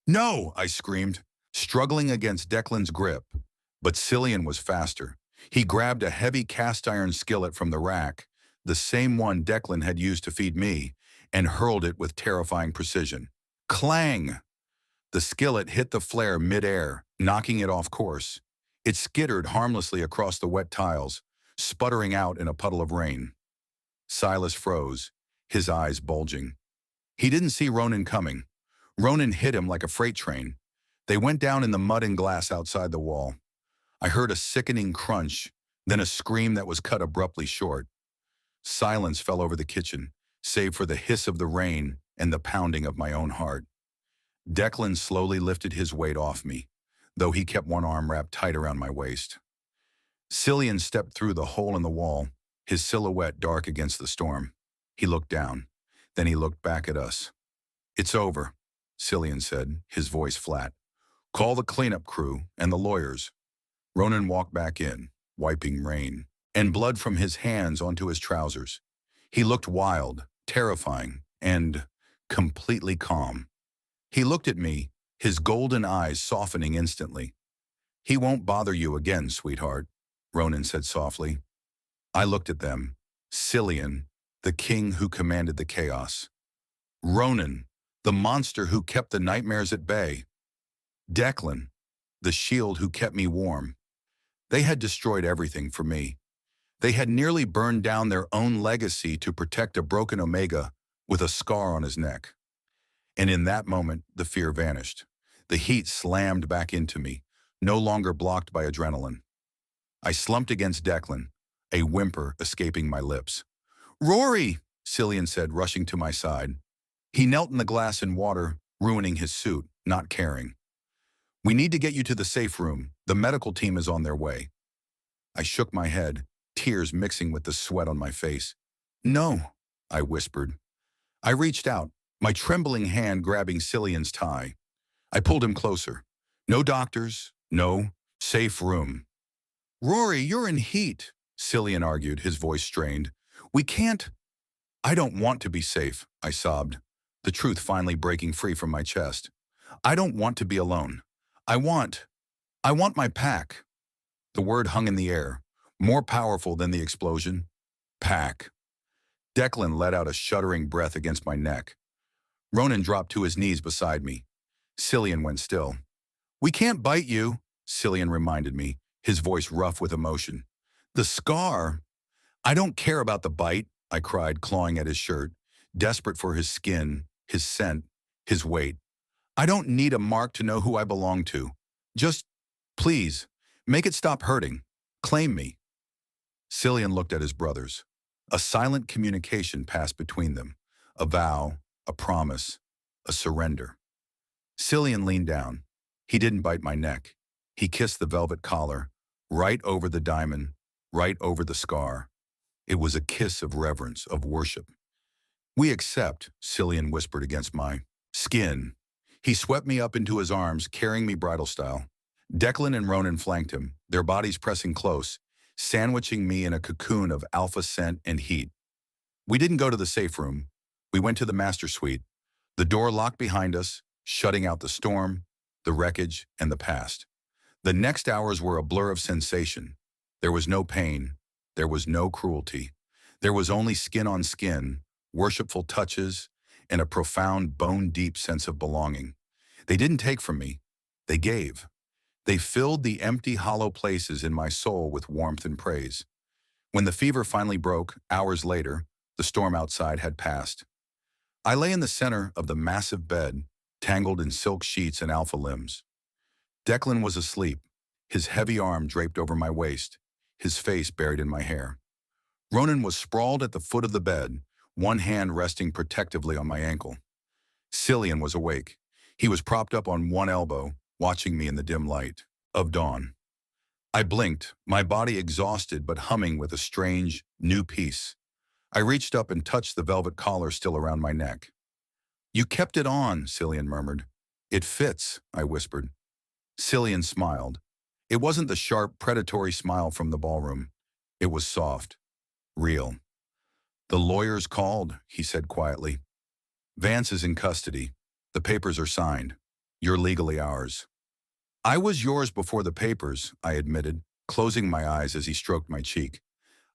"No!" I screamed, struggling against Declan's grip. But Cillian was faster. He grabbed a heavy cast-iron skillet from the rack, the same one Declan had used to feed me, and hurled it with terrifying precision. Clang! The skillet hit the flare mid-air, knocking it off course. It skittered harmlessly across the wet tiles, sputtering out in a puddle of rain. Silas froze, his eyes bulging. He didn't see Ronan coming. Ronan hit him like a freight train. They went down in the mud and glass outside the wall. I heard a sickening crunch, then a scream that was cut abruptly short. Silence fell over the kitchen, save for the hiss of the rain and the pounding of my own heart. Declan slowly lifted his weight off me, though he kept one arm wrapped tight around my waist. Cillian stepped through the hole in the wall, his silhouette dark against the storm. He looked down, then he looked back at us. "It's over," Cillian said, his voice flat. "Call the cleanup crew and the lawyers." Ronan walked back in, wiping rain and blood from his hands onto his trousers. He looked wild, terrifying, and completely calm. He looked at me, his golden eyes softening instantly. "He won't bother you again, sweetheart," Ronan said softly. I looked at them. Cillian, the king who commanded the chaos. Ronan, the monster who kept the nightmares at bay. Declan, the shield who kept me warm. They had destroyed everything for me. They had nearly burned down their own legacy to protect a broken Omega with a scar on his neck. And in that moment, the fear vanished. The heat slammed back into me, no longer blocked by adrenaline. I slumped against Declan, a whimper escaping my lips. "Rory!" Cillian said, rushing to my side. He knelt in the glass and water, ruining his suit, not caring. "We need to get you to the safe room. The medical team is on their way." I shook my head, tears mixing with the sweat on my face. "No," I whispered. I reached out, my trembling hand grabbing Cillian's tie. I pulled him closer. No doctors, no safe room. Rory, you're in heat, Cillian argued, his voice strained. We can't. I don't want to be safe, I sobbed, the truth finally breaking free from my chest. I don't want to be alone. I want my pack. The word hung in the air, more powerful than the explosion. Pack. Declan let out a shuddering breath against my neck. Ronan dropped to his knees beside me. Cillian went still. We can't bite you, Cillian reminded me, his voice rough with emotion. The scar. I don't care about the bite, I cried, clawing at his shirt, desperate for his skin, his scent, his weight. I don't need a mark to know who I belong to. Just, please, make it stop hurting. Claim me. Cillian looked at his brothers. A silent communication passed between them. A vow, a promise, a surrender. Cillian leaned down. He didn't bite my neck. He kissed the velvet collar, right over the diamond, right over the scar. It was a kiss of reverence, of worship. We accept, Cillian whispered against my skin. He swept me up into his arms, carrying me bridal style. Declan and Ronan flanked him, their bodies pressing close, sandwiching me in a cocoon of alpha scent and heat. We didn't go to the safe room. We went to the master suite. The door locked behind us, shutting out the storm, the wreckage, and the past. The next hours were a blur of sensation. There was no pain. There was no cruelty. There was only skin on skin, worshipful touches, and a profound, bone-deep sense of belonging. They didn't take from me. They gave. They filled the empty, hollow places in my soul with warmth and praise. When the fever finally broke, hours later, the storm outside had passed. I lay in the center of the massive bed, tangled in silk sheets and alpha limbs. Declan was asleep, his heavy arm draped over my waist, his face buried in my hair. Ronan was sprawled at the foot of the bed, one hand resting protectively on my ankle. Cillian was awake. He was propped up on one elbow, watching me in the dim light of dawn. I blinked, my body exhausted but humming with a strange, new peace. I reached up and touched the velvet collar still around my neck. You kept it on, Cillian murmured. It fits, I whispered. Cillian smiled. It wasn't the sharp, predatory smile from the ballroom. It was soft, real. The lawyers called, he said quietly. Vance is in custody. The papers are signed. You're legally ours. I was yours before the papers, I admitted, closing my eyes as he stroked my cheek.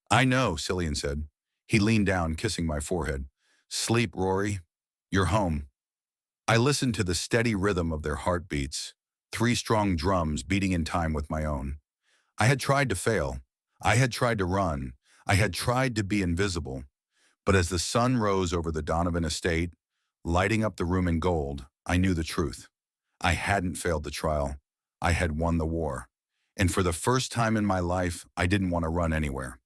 I know, Cillian said. He leaned down, kissing my forehead. Sleep, Rory. You're home. I listened to the steady rhythm of their heartbeats, 3 strong drums beating in time with my own. I had tried to fail. I had tried to run. I had tried to be invisible. But as the sun rose over the Donovan estate, lighting up the room in gold, I knew the truth. I hadn't failed the trial. I had won the war. And for the first time in my life, I didn't want to run anywhere.